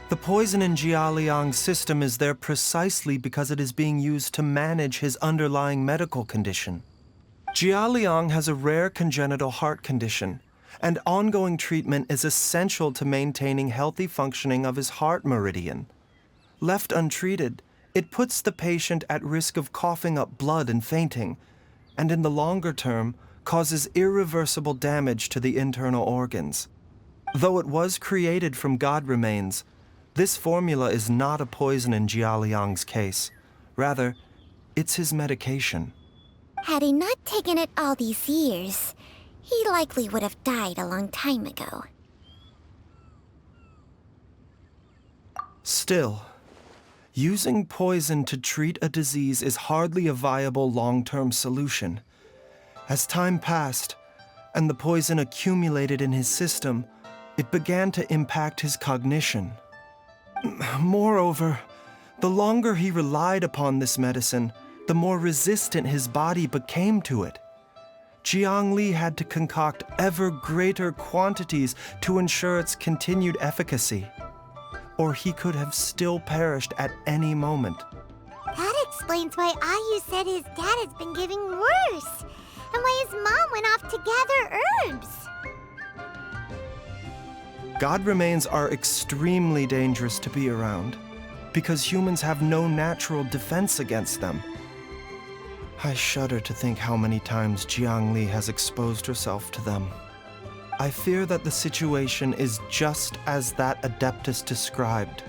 Speaker 5: the poison in Xiaoliang's system is there precisely because it is being used to manage his underlying medical condition. Xiaoliang has a rare congenital heart condition, and ongoing treatment is essential to maintaining healthy functioning of his heart meridian. Left untreated, it puts the patient at risk of coughing up blood and fainting, and in the longer term, causes irreversible damage to the internal organs. Though it was created from god remains, this formula is not a poison in Xiaoliang's case. Rather, it's his medication.
Speaker 4: Had he not taken it all these years, he likely would have died a long time ago.
Speaker 5: Still, using poison to treat a disease is hardly a viable long-term solution. As time passed, and the poison accumulated in his system, it began to impact his cognition. Moreover, the longer he relied upon this medicine, the more resistant his body became to it. Jiangli had to concoct ever greater quantities to ensure its continued efficacy, or he could have still perished at any moment.
Speaker 4: That explains why Ayu said his dad has been getting worse, and why his mom went off to gather herbs.
Speaker 5: God remains are extremely dangerous to be around, because humans have no natural defense against them. I shudder to think how many times Jiangli has exposed herself to them. I fear that the situation is just as that adeptus described.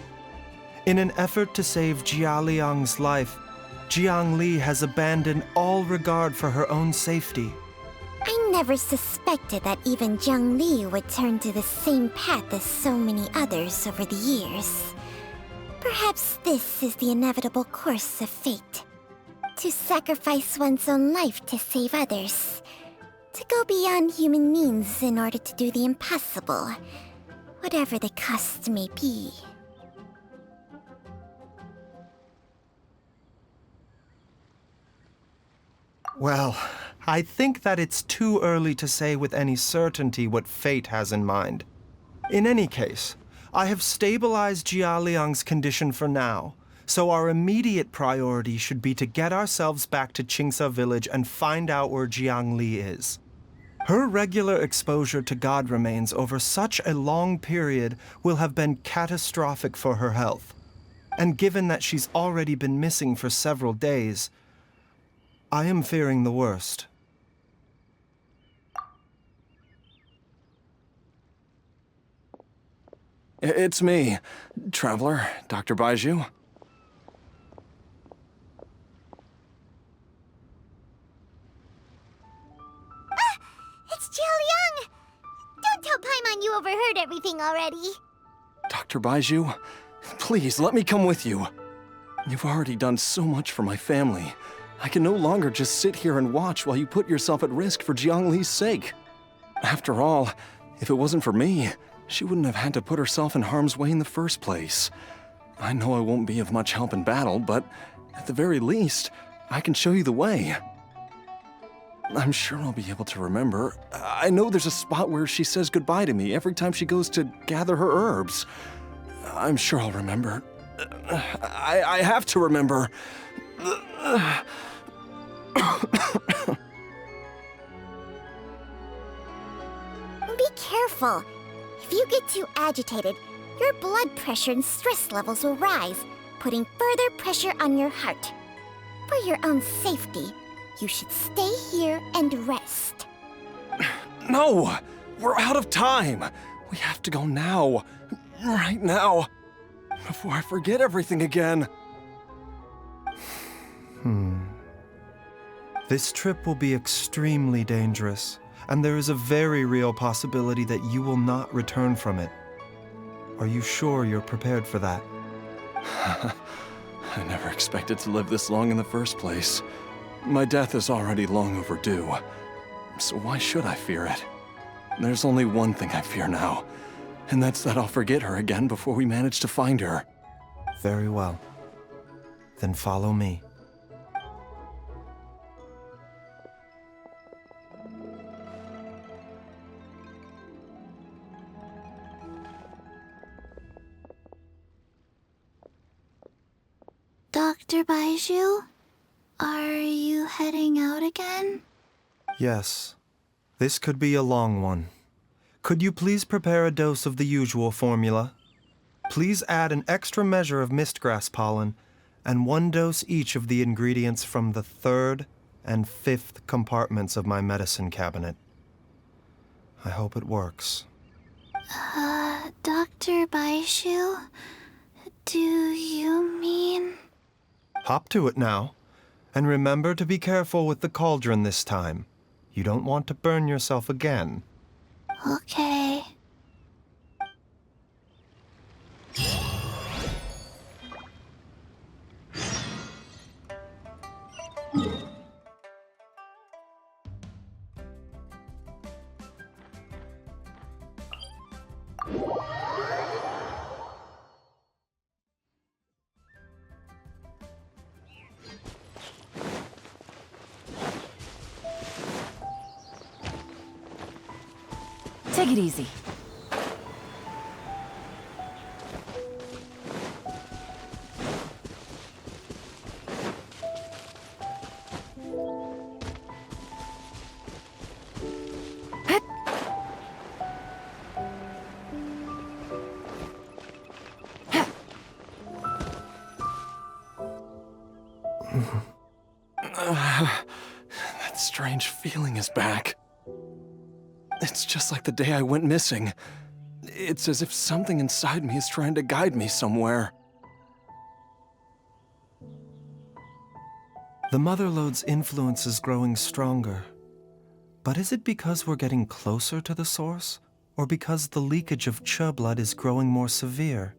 Speaker 5: In an effort to save Xiaoliang's life, Jiangli has abandoned all regard for her own safety.
Speaker 4: I never suspected that even Jiangli would turn to the same path as so many others over the years. Perhaps this is the inevitable course of fate. To sacrifice one's own life to save others. To go beyond human means in order to do the impossible, whatever the cost may be.
Speaker 5: Well, I think that it's too early to say with any certainty what fate has in mind. In any case, I have stabilized Xiaoliang's condition for now, so our immediate priority should be to get ourselves back to Qingce village and find out where Jiangli is. Her regular exposure to God remains over such a long period will have been catastrophic for her health. And given that she's already been missing for several days, I am fearing the worst.
Speaker 9: It's me, Traveler, Dr. Baizhu.
Speaker 4: It's Xiaoliang! Don't tell Paimon you overheard everything already.
Speaker 9: Dr. Baizhu, please let me come with you. You've already done so much for my family. I can no longer just sit here and watch while you put yourself at risk for Jiangli's sake. After all, if it wasn't for me, she wouldn't have had to put herself in harm's way in the first place. I know I won't be of much help in battle, but at the very least, I can show you the way. I'm sure I'll be able to remember. I know there's a spot where she says goodbye to me every time she goes to gather her herbs. I'm sure I'll remember. I have to remember.
Speaker 4: Be careful. If you get too agitated, your blood pressure and stress levels will rise, putting further pressure on your heart. For your own safety, you should stay here and rest.
Speaker 9: No! We're out of time! We have to go now. Right now. Before I forget everything again.
Speaker 5: This trip will be extremely dangerous, and there is a very real possibility that you will not return from it. Are you sure you're prepared for that?
Speaker 9: I never expected to live this long in the first place. My death is already long overdue, so why should I fear it? There's only one thing I fear now, and that's that I'll forget her again before we manage to find her.
Speaker 5: Very well. Then follow me.
Speaker 2: Dr. Baizhu, are you heading out again?
Speaker 5: Yes. This could be a long one. Could you please prepare a dose of the usual formula? Please add an extra measure of mistgrass pollen and 1 dose each of the ingredients from the 3rd and 5th compartments of my medicine cabinet. I hope it works.
Speaker 2: Dr. Baizhu, do you mean...
Speaker 5: Hop to it now. And remember to be careful with the cauldron this time. You don't want to burn yourself again.
Speaker 2: Okay.
Speaker 11: Take it easy.
Speaker 9: That strange feeling is back. It's just like the day I went missing. It's as if something inside me is trying to guide me somewhere.
Speaker 5: The Mother Lode's influence is growing stronger. But is it because we're getting closer to the source? Or because the leakage of Che blood is growing more severe?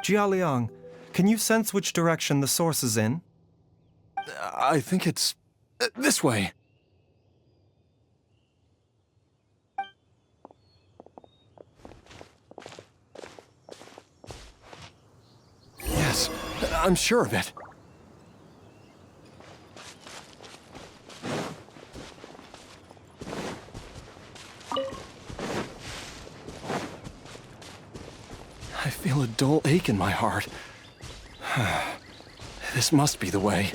Speaker 5: Xiaoliang, can you sense which direction the source is in?
Speaker 9: I think it's this way. Yes, I'm sure of it. I feel a dull ache in my heart. This must be the way.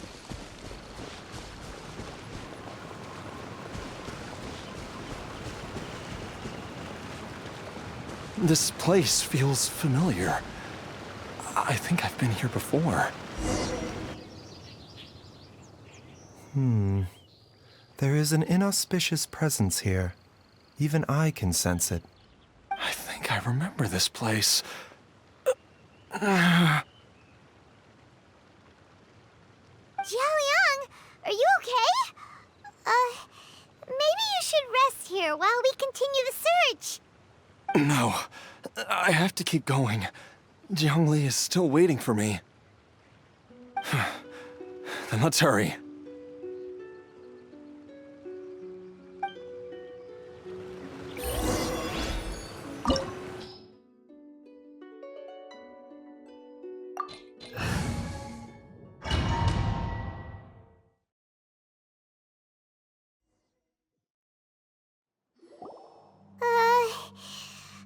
Speaker 9: This place feels familiar. I think I've been here before.
Speaker 5: There is an inauspicious presence here. Even I can sense it.
Speaker 9: I think I remember this place.
Speaker 4: Xiaoliang, are you okay? Maybe you should rest here while we continue the search.
Speaker 9: No, I have to keep going. Jiangli is still waiting for me. Then let's hurry.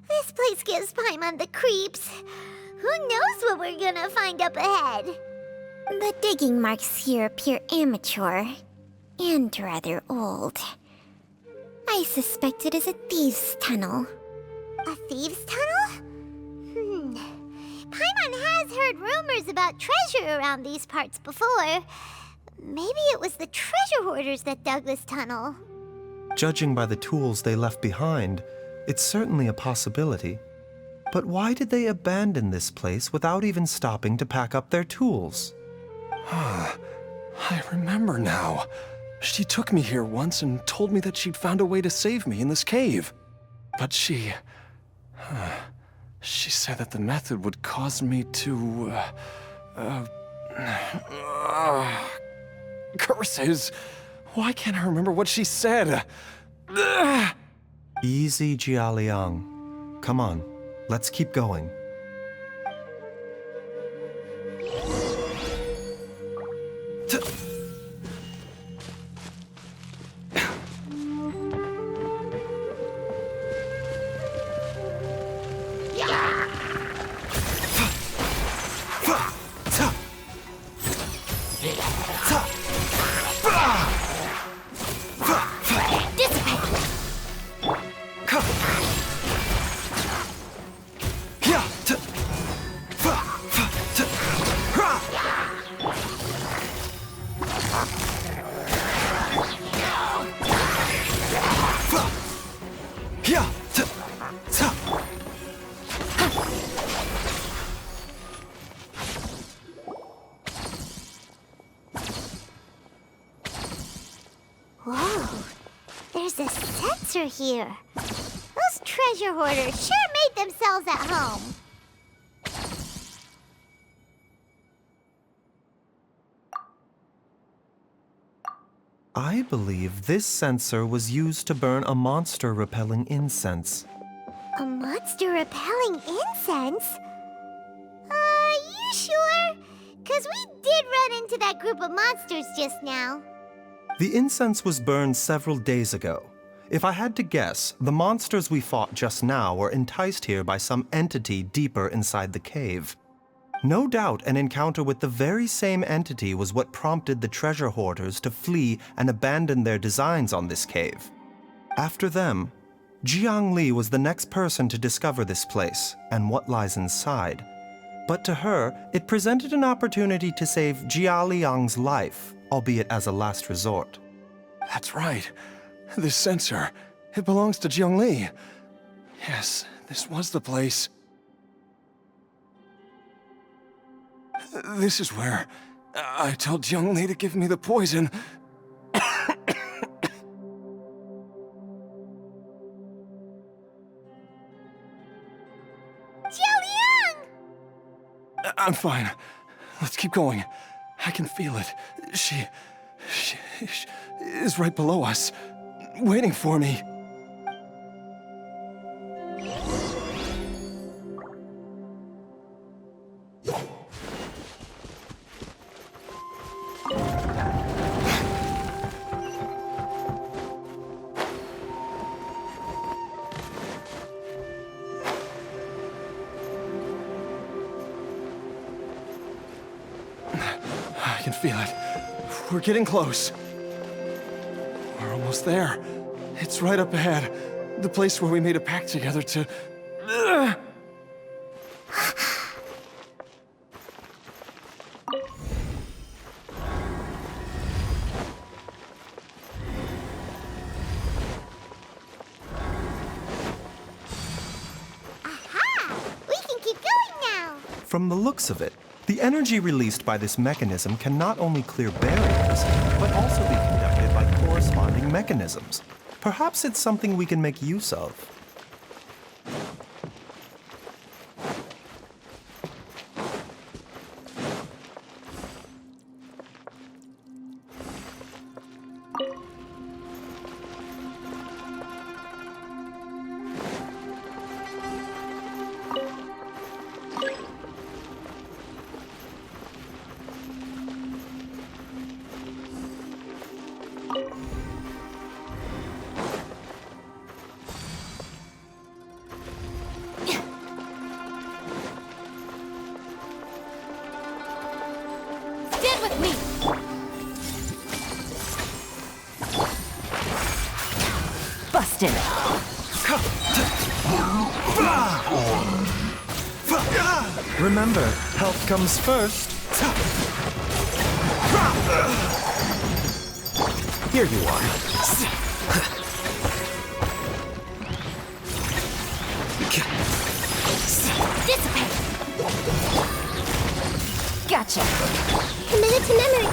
Speaker 4: This place gives Paimon the creeps. Who knows what we're gonna find up ahead? The digging marks here appear amateur and rather old. I suspect it is a thieves' tunnel. A thieves' tunnel? Paimon has heard rumors about treasure around these parts before. Maybe it was the treasure hoarders that dug this tunnel.
Speaker 5: Judging by the tools they left behind, it's certainly a possibility. But why did they abandon this place without even stopping to pack up their tools?
Speaker 9: I remember now. She took me here once and told me that she'd found a way to save me in this cave. But she said that the method would cause me to, curses! Why can't I remember what she said?
Speaker 5: Easy, Xiaoliang. Come on, let's keep going.
Speaker 4: Whoa, there's a sensor here. Those treasure hoarders sure made themselves at home.
Speaker 5: I believe this sensor was used to burn a monster-repelling incense.
Speaker 4: A monster-repelling incense? You sure? 'Cause we did run into that group of monsters just now.
Speaker 5: The incense was burned several days ago. If I had to guess, the monsters we fought just now were enticed here by some entity deeper inside the cave. No doubt an encounter with the very same entity was what prompted the treasure hoarders to flee and abandon their designs on this cave. After them, Jiangli was the next person to discover this place and what lies inside. But to her, it presented an opportunity to save Xiaoliang's life, albeit as a last resort.
Speaker 9: That's right. This sensor, it belongs to Jiangli. Yes, this was the place. This is where I told Jiangli to give me the poison.
Speaker 4: Xiaoliang!
Speaker 9: I'm fine. Let's keep going. I can feel it. She is right below us, waiting for me. I can feel it. We're getting close. We're almost there. It's right up ahead. The place where we made a pact together to...
Speaker 4: Aha! We can keep going now!
Speaker 5: From the looks of it, the energy released by this mechanism can not only clear barriers, but also be conducted by corresponding mechanisms. Perhaps it's something we can make use of.
Speaker 8: Stand with me! Busted!
Speaker 5: Remember, health comes first. Here you are.
Speaker 8: Dissipate! Gotcha!
Speaker 4: Committed to memory.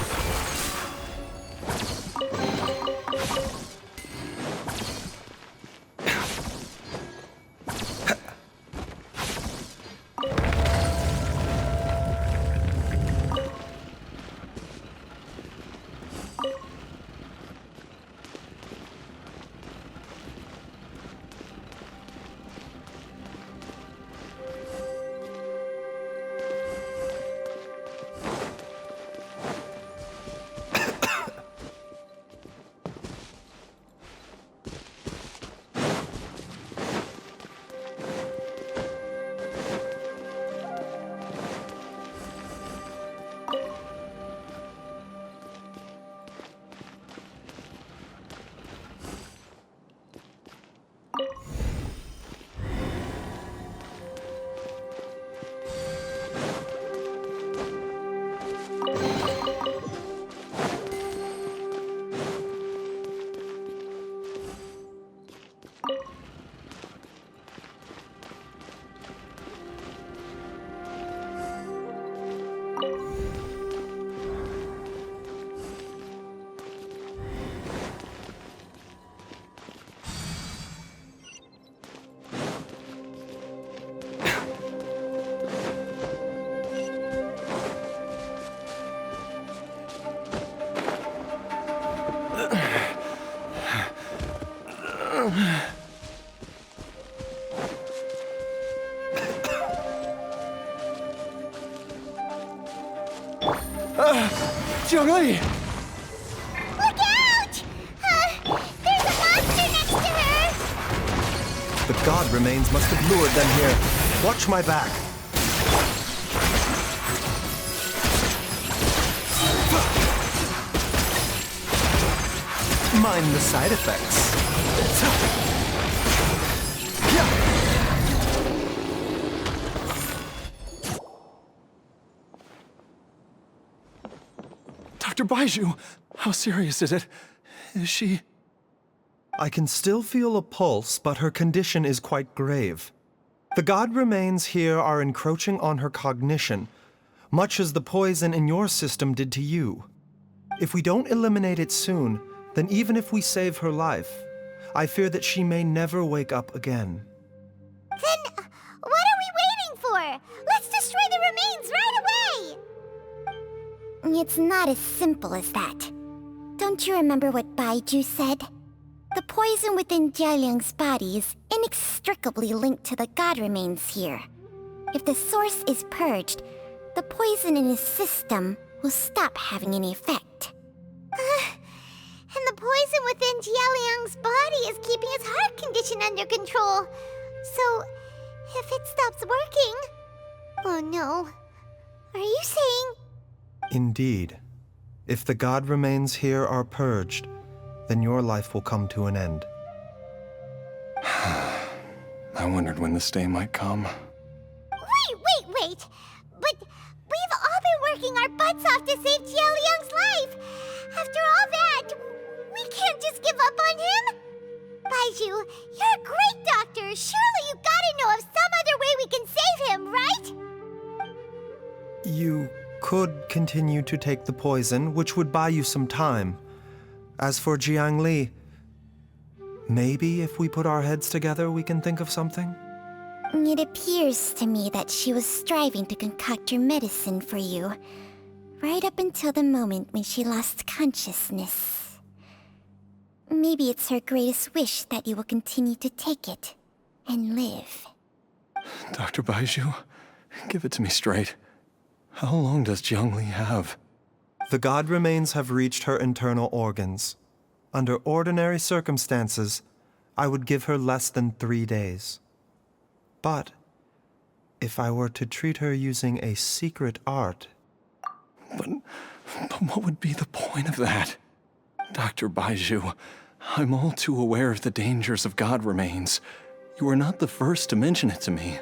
Speaker 9: Jiangli!
Speaker 4: Look out! There's a monster next to
Speaker 5: god remains must have lured them here. Watch my back. Mind the side effects.
Speaker 9: Dr. Baizhu, how serious is it? Is she...
Speaker 5: I can still feel a pulse, but her condition is quite grave. The god remains here are encroaching on her cognition, much as the poison in your system did to you. If we don't eliminate it soon, then even if we save her life, I fear that she may never wake up again.
Speaker 4: Then what are we waiting for? Let's destroy the remains right away! It's not as simple as that. Don't you remember what Baizhu said? The poison within Xiaoliang's body is inextricably linked to the god remains here. If the source is purged, the poison in his system will stop having any effect. And the poison within Xiaoliang's body is keeping his heart condition under control. So, if it stops working... Oh no. Are you saying...
Speaker 5: Indeed. If the god remains here are purged, then your life will come to an end.
Speaker 9: I wondered when this day might come.
Speaker 4: Wait! But we've all been working our butts off to save Xiaoliang's life! After all that, we can't just give up on him! Baizhu, you're a great doctor! Surely you gotta know of some other way we can save him, right?
Speaker 5: You could continue to take the poison, which would buy you some time. As for Jiangli, maybe if we put our heads together, we can think of something?
Speaker 4: It appears to me that she was striving to concoct your medicine for you, right up until the moment when she lost consciousness. Maybe it's her greatest wish that you will continue to take it and live.
Speaker 9: Dr. Baizhu, give it to me straight. How long does Jiangli have?
Speaker 5: The god remains have reached her internal organs. Under ordinary circumstances, I would give her less than 3 days. But if I were to treat her using a secret art...
Speaker 9: But what would be the point of that? Dr. Baizhu, I'm all too aware of the dangers of god remains. You are not the first to mention it to me.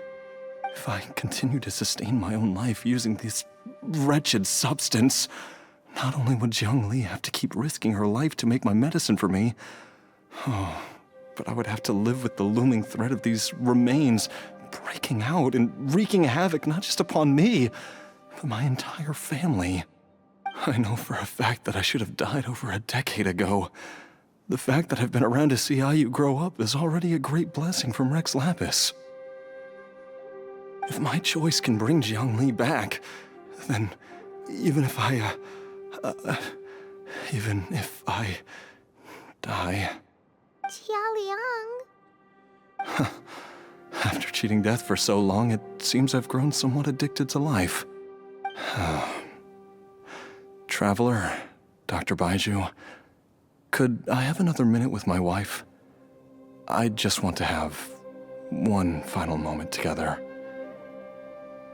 Speaker 9: If I continue to sustain my own life using this wretched substance, not only would Jiangli have to keep risking her life to make my medicine for me, but I would have to live with the looming threat of these remains breaking out and wreaking havoc not just upon me, but my entire family. I know for a fact that I should have died over a decade ago. The fact that I've been around to see how you grow up is already a great blessing from Rex Lapis. If my choice can bring Jiangli back, then even if I die...
Speaker 4: Xiaoliang?
Speaker 9: After cheating death for so long, it seems I've grown somewhat addicted to life. Traveler, Dr. Baizhu, could I have another minute with my wife? I just want to have one final moment together.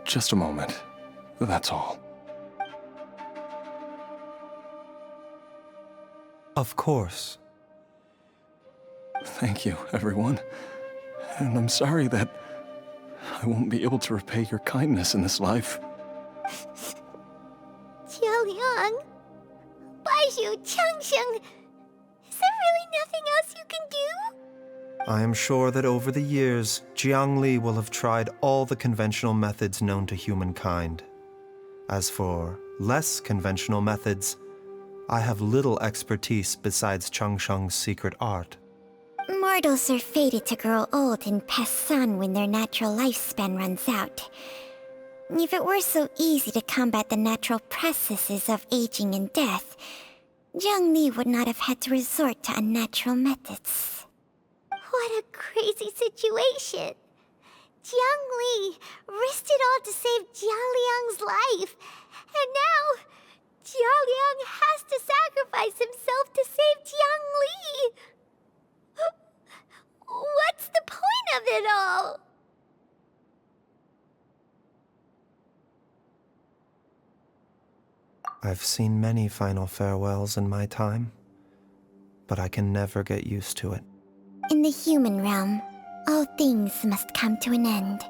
Speaker 9: Just a moment, that's all.
Speaker 5: Of course.
Speaker 9: Thank you, everyone. And I'm sorry that I won't be able to repay your kindness in this life.
Speaker 4: Xiaoliang? Baizhu, Changsheng, is there really nothing else you can do?
Speaker 5: I am sure that over the years, Jiangli will have tried all the conventional methods known to humankind. As for less conventional methods, I have little expertise besides Changsheng's secret art.
Speaker 4: Mortals are fated to grow old and pass on when their natural lifespan runs out. If it were so easy to combat the natural processes of aging and death, Jiangli would not have had to resort to unnatural methods. What a crazy situation! Jiangli risked it all to save Xiaoliang's life, and now Xiaoliang has to sacrifice himself to save Jiangli! What's the point of it all.
Speaker 5: I've seen many final farewells in my time, but I can never get used to it.
Speaker 4: In the human realm, all things must come to an end.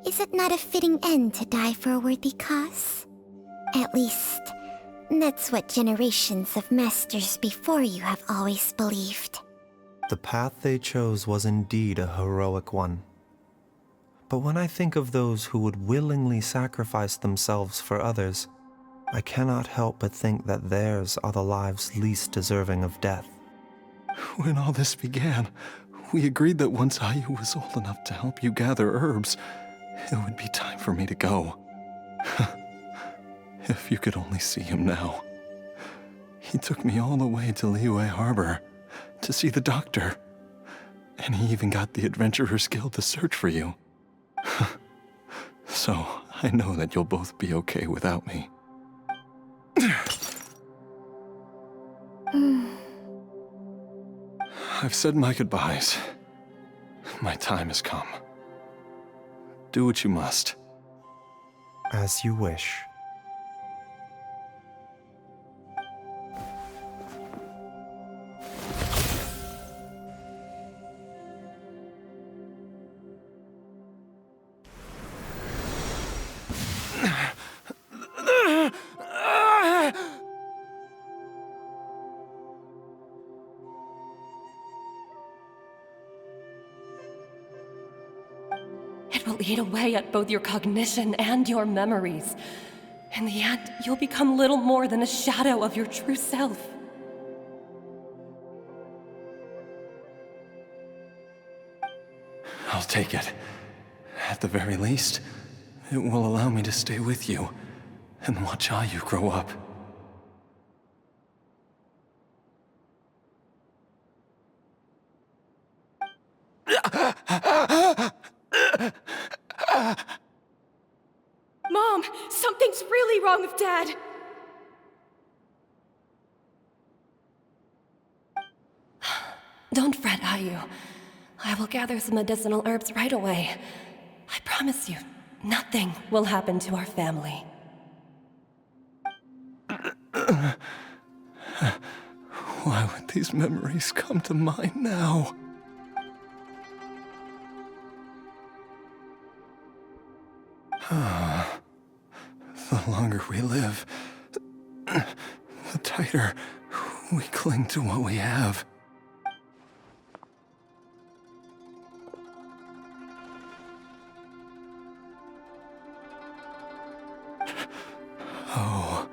Speaker 4: Is it not a fitting end to die for a worthy cause? At least, that's what generations of masters before you have always believed.
Speaker 5: The path they chose was indeed a heroic one. But when I think of those who would willingly sacrifice themselves for others, I cannot help but think that theirs are the lives least deserving of death.
Speaker 9: When all this began, we agreed that once Ayu was old enough to help you gather herbs, it would be time for me to go. If you could only see him now. He took me all the way to Liyue Harbor to see the doctor. And he even got the Adventurers Guild to search for you. So, I know that you'll both be okay without me. I've said my goodbyes. My time has come. Do what you must.
Speaker 5: As you wish.
Speaker 11: It will eat away at both your cognition and your memories. In the end, you'll become little more than a shadow of your true self.
Speaker 9: I'll take it. At the very least, it will allow me to stay with you and watch Ayu grow up.
Speaker 3: Mom, something's really wrong with Dad.
Speaker 11: Don't fret, Ayu. I will gather some medicinal herbs right away. I promise you, nothing will happen to our family.
Speaker 9: Why would these memories come to mind now? The longer we live, the tighter we cling to what we have. Oh,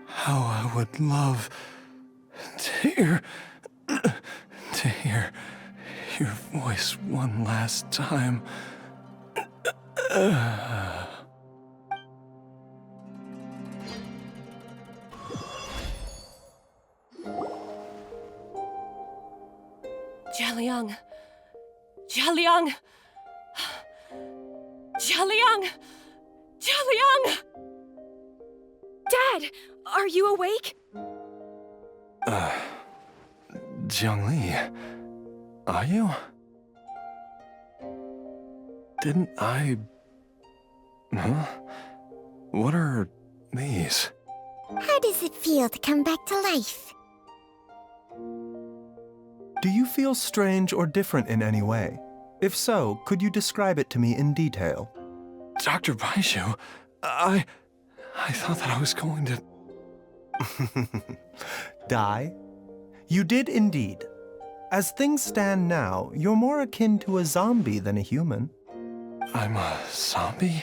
Speaker 9: how I would love to hear your voice one last time.
Speaker 11: Xiaoliang! Xiaoliang! Xiaoliang! Xiaoliang!
Speaker 3: Dad, are you awake?
Speaker 9: Jiangli, are you? Didn't I... Huh? What are these?
Speaker 4: How does it feel to come back to life?
Speaker 5: Do you feel strange or different in any way? If so, could you describe it to me in detail?
Speaker 9: Dr. Baizhu, I thought that I was going to...
Speaker 5: Die? You did indeed. As things stand now, you're more akin to a zombie than a human.
Speaker 9: I'm a zombie?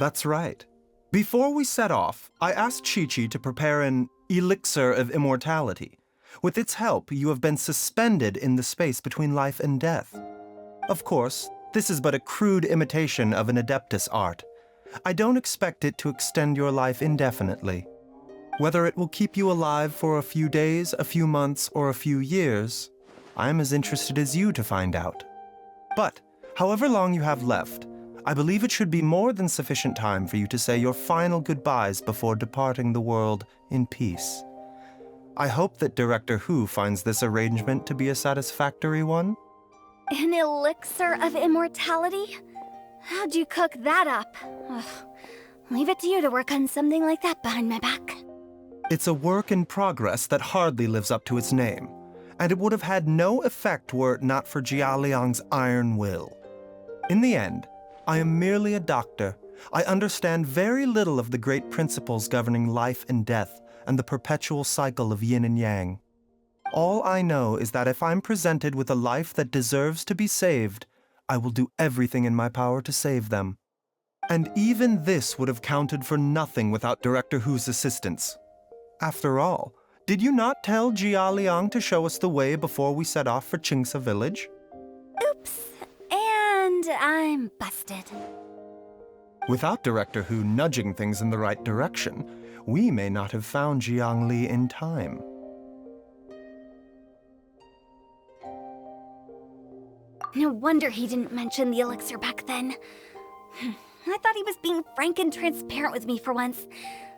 Speaker 5: That's right. Before we set off, I asked Chi-Chi to prepare an elixir of immortality. With its help, you have been suspended in the space between life and death. Of course, this is but a crude imitation of an adeptus art. I don't expect it to extend your life indefinitely. Whether it will keep you alive for a few days, a few months, or a few years, I'm as interested as you to find out. But, however long you have left, I believe it should be more than sufficient time for you to say your final goodbyes before departing the world in peace. I hope that Director Hu finds this arrangement to be a satisfactory one.
Speaker 8: An elixir of immortality? How'd you cook that up? Ugh. Leave it to you to work on something like that behind my back.
Speaker 5: It's a work in progress that hardly lives up to its name, and it would have had no effect were it not for Xiaoliang's iron will. In the end, I am merely a doctor. I understand very little of the great principles governing life and death and the perpetual cycle of yin and yang. All I know is that if I'm presented with a life that deserves to be saved, I will do everything in my power to save them. And even this would have counted for nothing without Director Hu's assistance. After all, did you not tell Xiaoliang to show us the way before we set off for Qingce village?
Speaker 8: Oops. And I'm busted.
Speaker 5: Without Director Hu nudging things in the right direction, we may not have found Jiangli in time.
Speaker 8: No wonder he didn't mention the elixir back then. I thought he was being frank and transparent with me for once,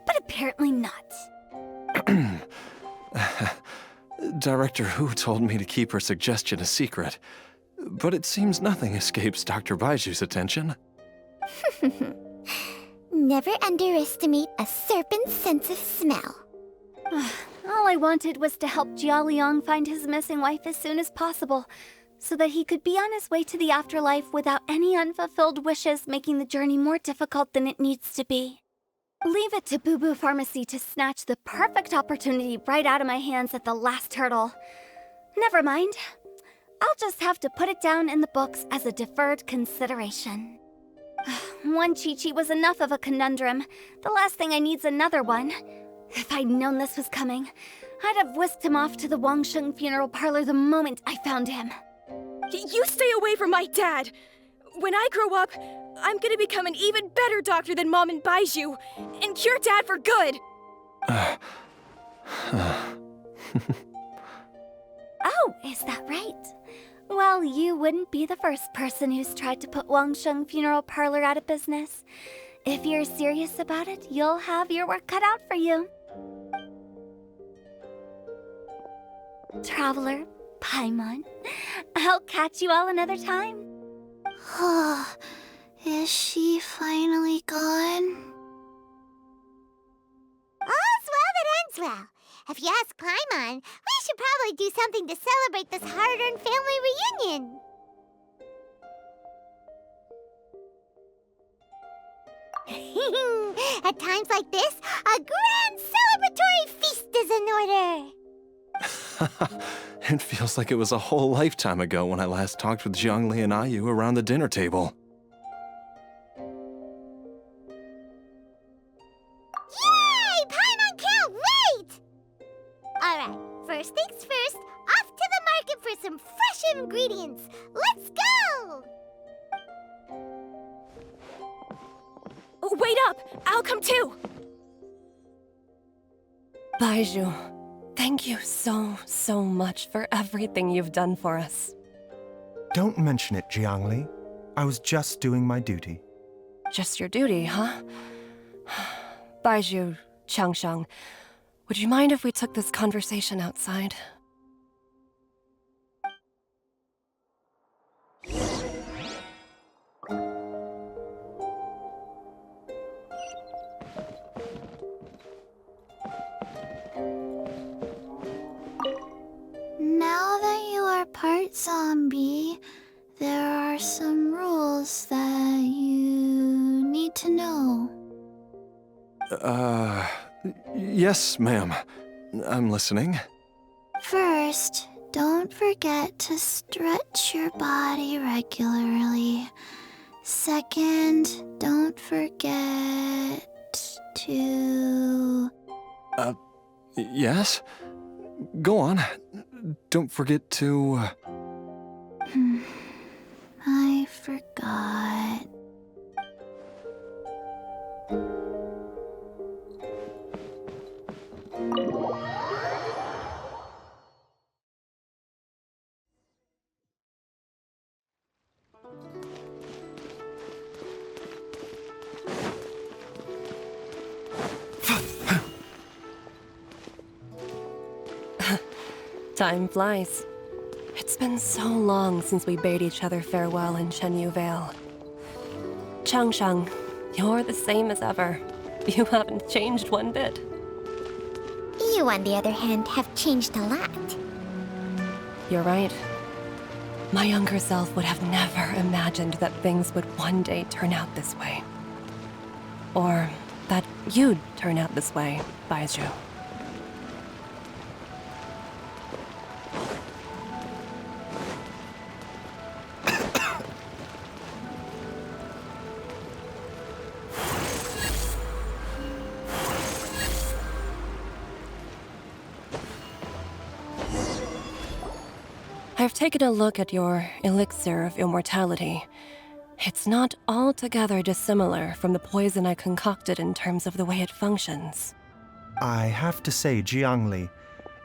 Speaker 8: but apparently not.
Speaker 9: Director Hu told me to keep her suggestion a secret, but it seems nothing escapes Dr. Baizhu's attention.
Speaker 4: Never underestimate a serpent's sense of smell.
Speaker 8: All I wanted was to help Xiaoliang find his missing wife as soon as possible, so that he could be on his way to the afterlife without any unfulfilled wishes making the journey more difficult than it needs to be. Leave it to Boo Boo Pharmacy to snatch the perfect opportunity right out of my hands at the last hurdle. Never mind. I'll just have to put it down in the books as a deferred consideration. One Chi-Chi was enough of a conundrum. The last thing I need's another one. If I'd known this was coming, I'd have whisked him off to the Wangsheng funeral parlor the moment I found him.
Speaker 3: You stay away from my dad! When I grow up, I'm gonna become an even better doctor than Mom and Baizhu, and cure Dad for good!
Speaker 8: Oh, is that right? Well, you wouldn't be the first person who's tried to put Wangsheng funeral parlor out of business. If you're serious about it, you'll have your work cut out for you. Traveler, Paimon, I'll catch you all another time.
Speaker 2: Is she finally gone?
Speaker 4: All's well that ends well. If you ask Paimon, we should probably do something to celebrate this hard-earned family reunion. At times like this, a grand celebratory feast is in order.
Speaker 9: It feels like it was a whole lifetime ago when I last talked with Jiangli and Ayu around the dinner table.
Speaker 4: Yay! Paimon can't wait! Alright, first things first, off to the market for some fresh ingredients. Let's go!
Speaker 3: Wait up! I'll come too!
Speaker 11: Baizhu, thank you so much for everything you've done for us.
Speaker 5: Don't mention it, Jiangli. I was just doing my duty.
Speaker 11: Just your duty, huh? Baizhu, Changsheng, would you mind if we took this conversation outside?
Speaker 2: Now that you are part zombie, there are some rules that you need to know.
Speaker 9: Yes, ma'am. I'm listening.
Speaker 2: First, don't forget to stretch your body regularly. Second, don't forget to...
Speaker 9: Yes? Go on. Don't forget to...
Speaker 2: I forgot.
Speaker 11: Time flies. It's been so long since we bade each other farewell in Chenyu Vale. Changshang, you're the same as ever. You haven't changed one bit.
Speaker 4: You, on the other hand, have changed a lot.
Speaker 11: You're right. My younger self would have never imagined that things would one day turn out this way. Or that you'd turn out this way, Baizhu. I've taken a look at your elixir of immortality. It's not altogether dissimilar from the poison I concocted in terms of the way it functions.
Speaker 5: I have to say, Jiangli,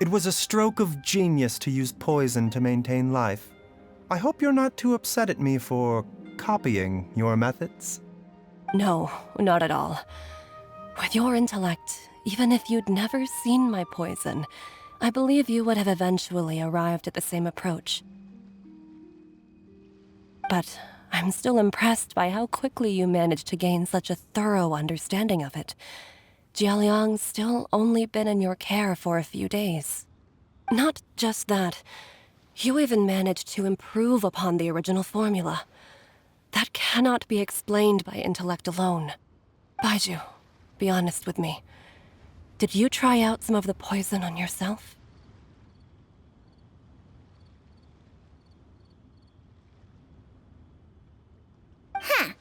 Speaker 5: it was a stroke of genius to use poison to maintain life. I hope you're not too upset at me for copying your methods.
Speaker 11: No, not at all. With your intellect, even if you'd never seen my poison, I believe you would have eventually arrived at the same approach. But I'm still impressed by how quickly you managed to gain such a thorough understanding of it. Xiaoliang's still only been in your care for a few days. Not just that, you even managed to improve upon the original formula. That cannot be explained by intellect alone. Baizhu, be honest with me. Did you try out some of the poison on yourself?
Speaker 4: Huh.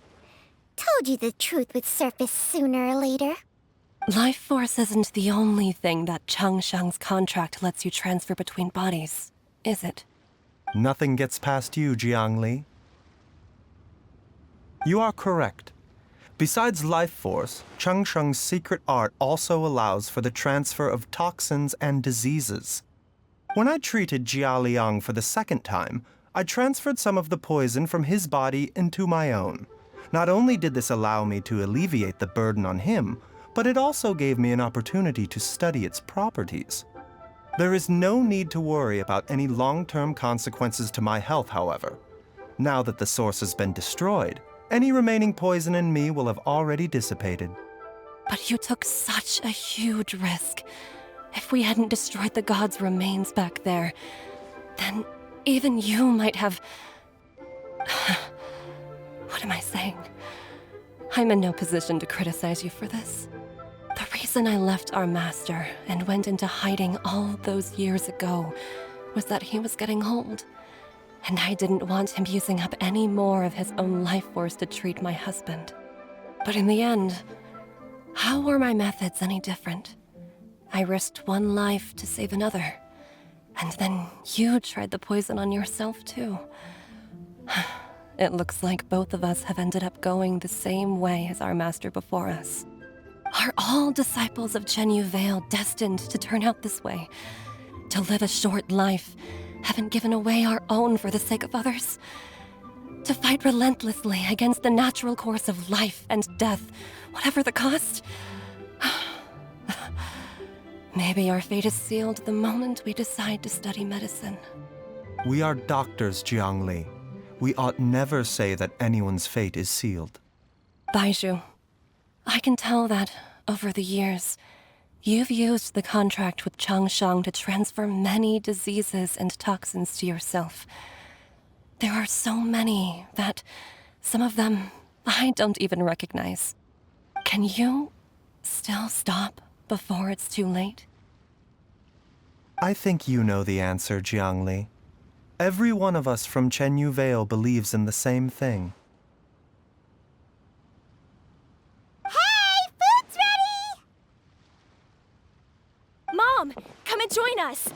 Speaker 4: Told you the truth would surface sooner or later.
Speaker 11: Life force isn't the only thing that Changshang's contract lets you transfer between bodies, is it?
Speaker 5: Nothing gets past you, Jiangli. You are correct. Besides life force, Changsheng's secret art also allows for the transfer of toxins and diseases. When I treated Xiaoliang for the second time, I transferred some of the poison from his body into my own. Not only did this allow me to alleviate the burden on him, but it also gave me an opportunity to study its properties. There is no need to worry about any long-term consequences to my health, however. Now that the source has been destroyed, any remaining poison in me will have already dissipated.
Speaker 11: But you took such a huge risk. If we hadn't destroyed the god's remains back there, then even you might have... What am I saying? I'm in no position to criticize you for this. The reason I left our master and went into hiding all those years ago was that he was getting old. And I didn't want him using up any more of his own life force to treat my husband. But in the end, how were my methods any different? I risked one life to save another. And then you tried the poison on yourself too. It looks like both of us have ended up going the same way as our master before us. Are all disciples of Chenyu Vale destined to turn out this way? To live a short life, having given away our own for the sake of others? To fight relentlessly against the natural course of life and death, whatever the cost? Maybe our fate is sealed the moment we decide to study medicine.
Speaker 5: We are doctors, Jiangli. We ought never say that anyone's fate is sealed.
Speaker 11: Baizhu, I can tell that, over the years, you've used the contract with Changshang to transfer many diseases and toxins to yourself. There are so many that some of them I don't even recognize. Can you still stop before it's too late?
Speaker 5: I think you know the answer, Jiangli. Every one of us from Chenyu Vale believes in the same thing.
Speaker 4: Hey, food's ready!
Speaker 3: Mom, come and join us.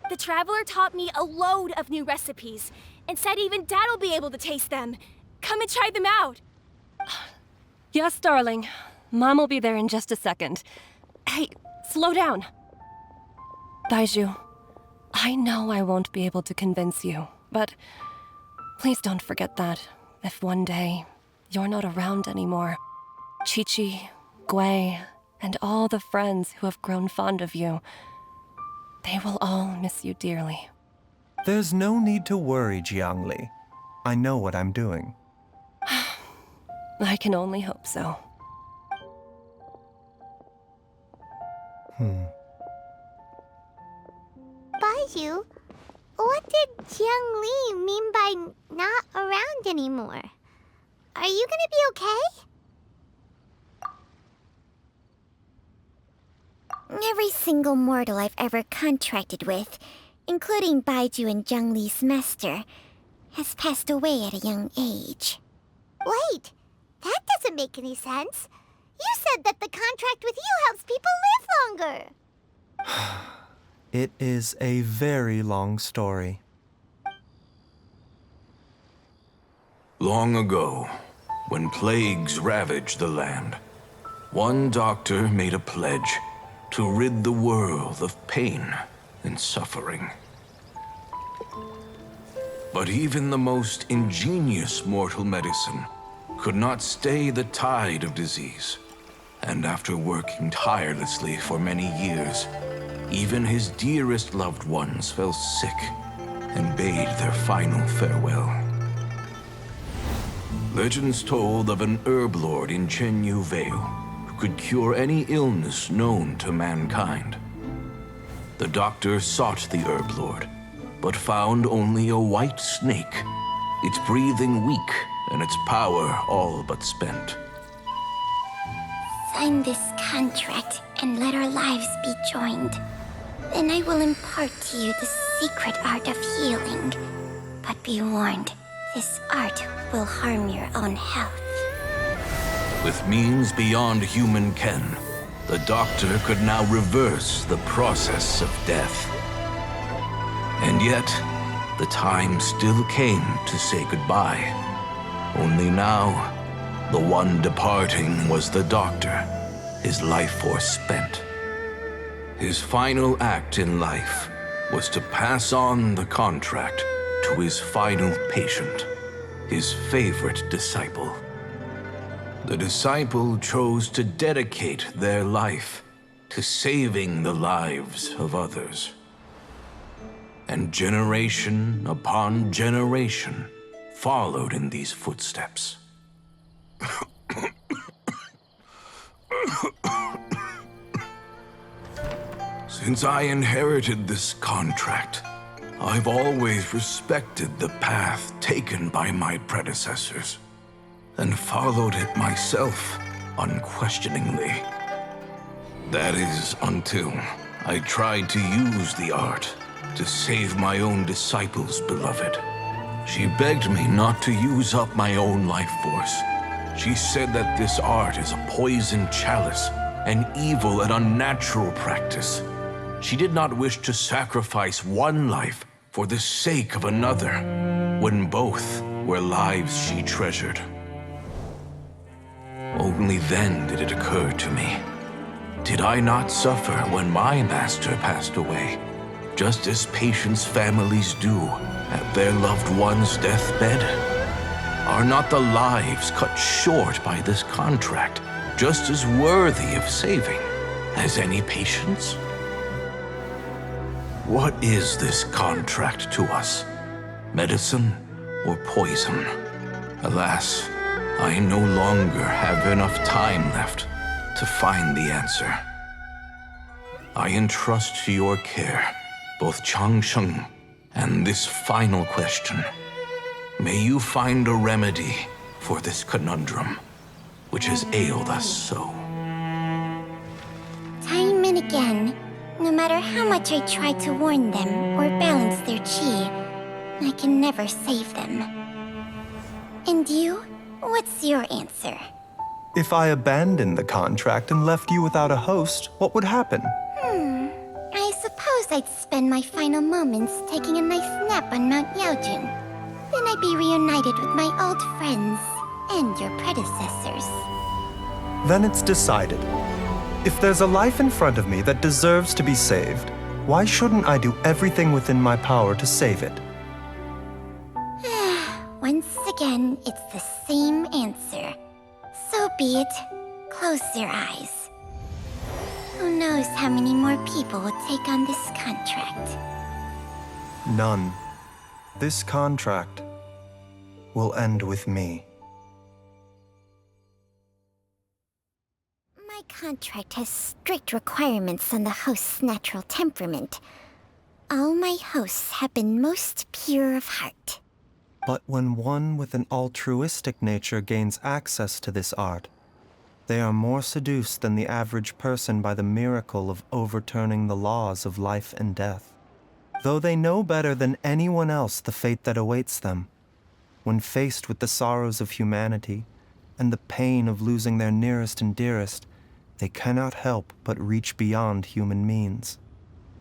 Speaker 3: The Traveler taught me a load of new recipes and said even Dad'll be able to taste them. Come and try them out.
Speaker 11: Yes, darling. Mom will be there in just a second. Hey, slow down. Baizhu, I know I won't be able to convince you, but please don't forget that if one day you're not around anymore, Qiqi, Gui, and all the friends who have grown fond of you, they will all miss you dearly.
Speaker 5: There's no need to worry, Jiangli. I know what I'm doing.
Speaker 11: I can only hope so.
Speaker 4: Baizhu, what did Jiangli mean by not around anymore? Are you gonna be okay? Every single mortal I've ever contracted with, including Baizhu and Jiangli's master, has passed away at a young age. Wait, that doesn't make any sense. You said that the contract with you helps people live longer.
Speaker 5: It is a very long story.
Speaker 12: Long ago, when plagues ravaged the land, one doctor made a pledge to rid the world of pain and suffering. But even the most ingenious mortal medicine could not stay the tide of disease. And after working tirelessly for many years, even his dearest loved ones fell sick and bade their final farewell. Legends told of an herb lord in Chenyu Vale who could cure any illness known to mankind. The doctor sought the herb lord, but found only a white snake, its breathing weak and its power all but spent.
Speaker 4: Sign this contract and let our lives be joined. Then I will impart to you the secret art of healing. But be warned, this art will harm your own health.
Speaker 12: With means beyond human ken, the doctor could now reverse the process of death. And yet, the time still came to say goodbye. Only now, the one departing was the doctor, his life force spent. His final act in life was to pass on the contract to his final patient, his favorite disciple. The disciple chose to dedicate their life to saving the lives of others. And generation upon generation followed in these footsteps. Since I inherited this contract, I've always respected the path taken by my predecessors, and followed it myself unquestioningly. That is, until I tried to use the art to save my own disciple's beloved. She begged me not to use up my own life force. She said that this art is a poisoned chalice, an evil and unnatural practice. She did not wish to sacrifice one life for the sake of another, when both were lives she treasured. Only then did it occur to me. Did I not suffer when my master passed away, just as patients' families do at their loved one's deathbed? Are not the lives cut short by this contract just as worthy of saving as any patient's? What is this contract to us? Medicine or poison? Alas, I no longer have enough time left to find the answer. I entrust to your care both Changsheng and this final question. May you find a remedy for this conundrum, which has ailed us so.
Speaker 4: Time and again, no matter how much I try to warn them or balance their chi, I can never save them. And you? What's your answer?
Speaker 5: If I abandoned the contract and left you without a host, what would happen?
Speaker 4: I suppose I'd spend my final moments taking a nice nap on Mount Yaojun. Then I'd be reunited with my old friends and your predecessors.
Speaker 5: Then it's decided. If there's a life in front of me that deserves to be saved, why shouldn't I do everything within my power to save it?
Speaker 4: Once again, it's the same answer. So be it. Close your eyes. Who knows how many more people will take on this contract?
Speaker 5: None. This contract will end with me.
Speaker 4: My contract has strict requirements on the host's natural temperament. All my hosts have been most pure of heart.
Speaker 5: But when one with an altruistic nature gains access to this art, they are more seduced than the average person by the miracle of overturning the laws of life and death. Though they know better than anyone else the fate that awaits them, when faced with the sorrows of humanity and the pain of losing their nearest and dearest, they cannot help but reach beyond human means.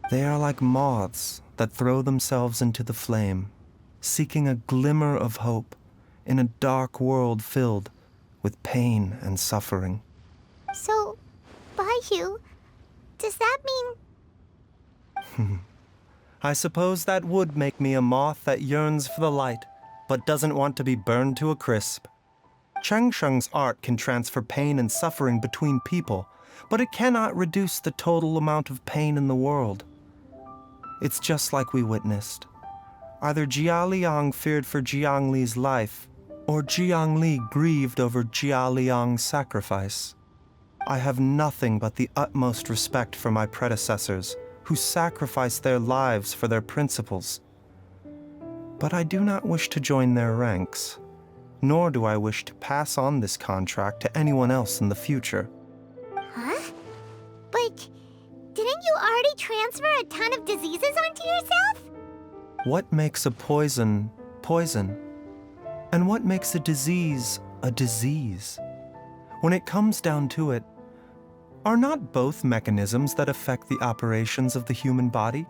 Speaker 5: They are like moths that throw themselves into the flame, seeking a glimmer of hope in a dark world filled with pain and suffering.
Speaker 4: So, Baizhu, does that mean...
Speaker 5: I suppose that would make me a moth that yearns for the light, but doesn't want to be burned to a crisp. Changsheng's art can transfer pain and suffering between people, but it cannot reduce the total amount of pain in the world. It's just like we witnessed. Either Xiaoliang feared for Jiangli's life, or Jiangli grieved over Xiaoliang's sacrifice. I have nothing but the utmost respect for my predecessors, who sacrificed their lives for their principles. But I do not wish to join their ranks, nor do I wish to pass on this contract to anyone else in the future.
Speaker 4: Huh? But didn't you already transfer a ton of diseases onto yourself?
Speaker 5: What makes a poison poison? And what makes a disease a disease? When it comes down to it, are not both mechanisms that affect the operations of the human body?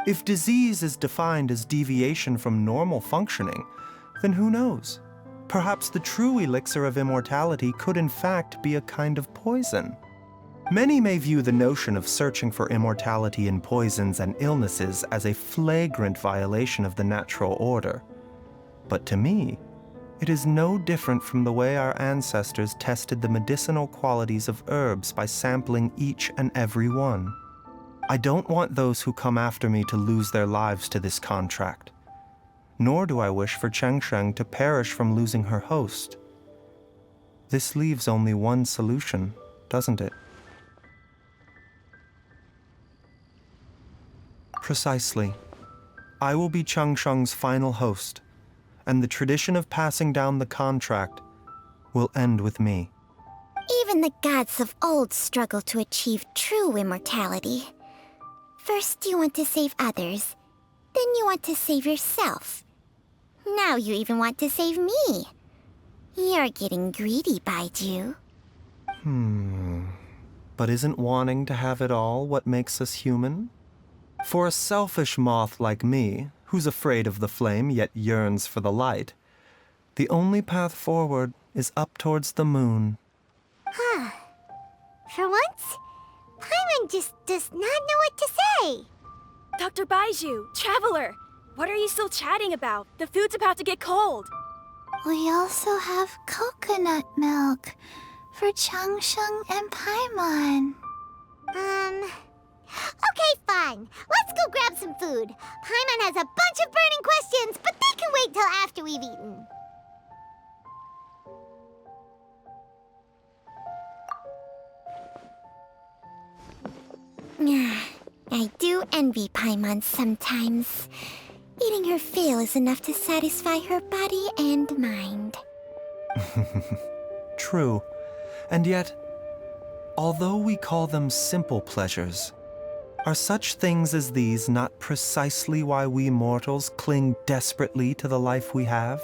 Speaker 5: If disease is defined as deviation from normal functioning, then who knows? Perhaps the true elixir of immortality could in fact be a kind of poison. Many may view the notion of searching for immortality in poisons and illnesses as a flagrant violation of the natural order. But to me, it is no different from the way our ancestors tested the medicinal qualities of herbs by sampling each and every one. I don't want those who come after me to lose their lives to this contract. Nor do I wish for Changsheng to perish from losing her host. This leaves only one solution, doesn't it? Precisely. I will be Changsheng's final host, and the tradition of passing down the contract will end with me.
Speaker 4: Even the gods of old struggle to achieve true immortality. First you want to save others, then you want to save yourself. Now you even want to save me. You're getting greedy, Baizhu.
Speaker 5: But isn't wanting to have it all what makes us human? For a selfish moth like me, who's afraid of the flame yet yearns for the light, the only path forward is up towards the moon.
Speaker 4: Huh. For once, Paimon just does not know what to say.
Speaker 3: Dr. Baizhu, Traveler, what are you still chatting about? The food's about to get cold.
Speaker 2: We also have coconut milk for Changsheng and Paimon.
Speaker 4: Okay, fine. Let's go grab some food. Paimon has a bunch of burning questions, but they can wait till after we've eaten. I do envy Paimon sometimes. Eating her fill is enough to satisfy her body and mind.
Speaker 5: True. And yet, although we call them simple pleasures, are such things as these not precisely why we mortals cling desperately to the life we have?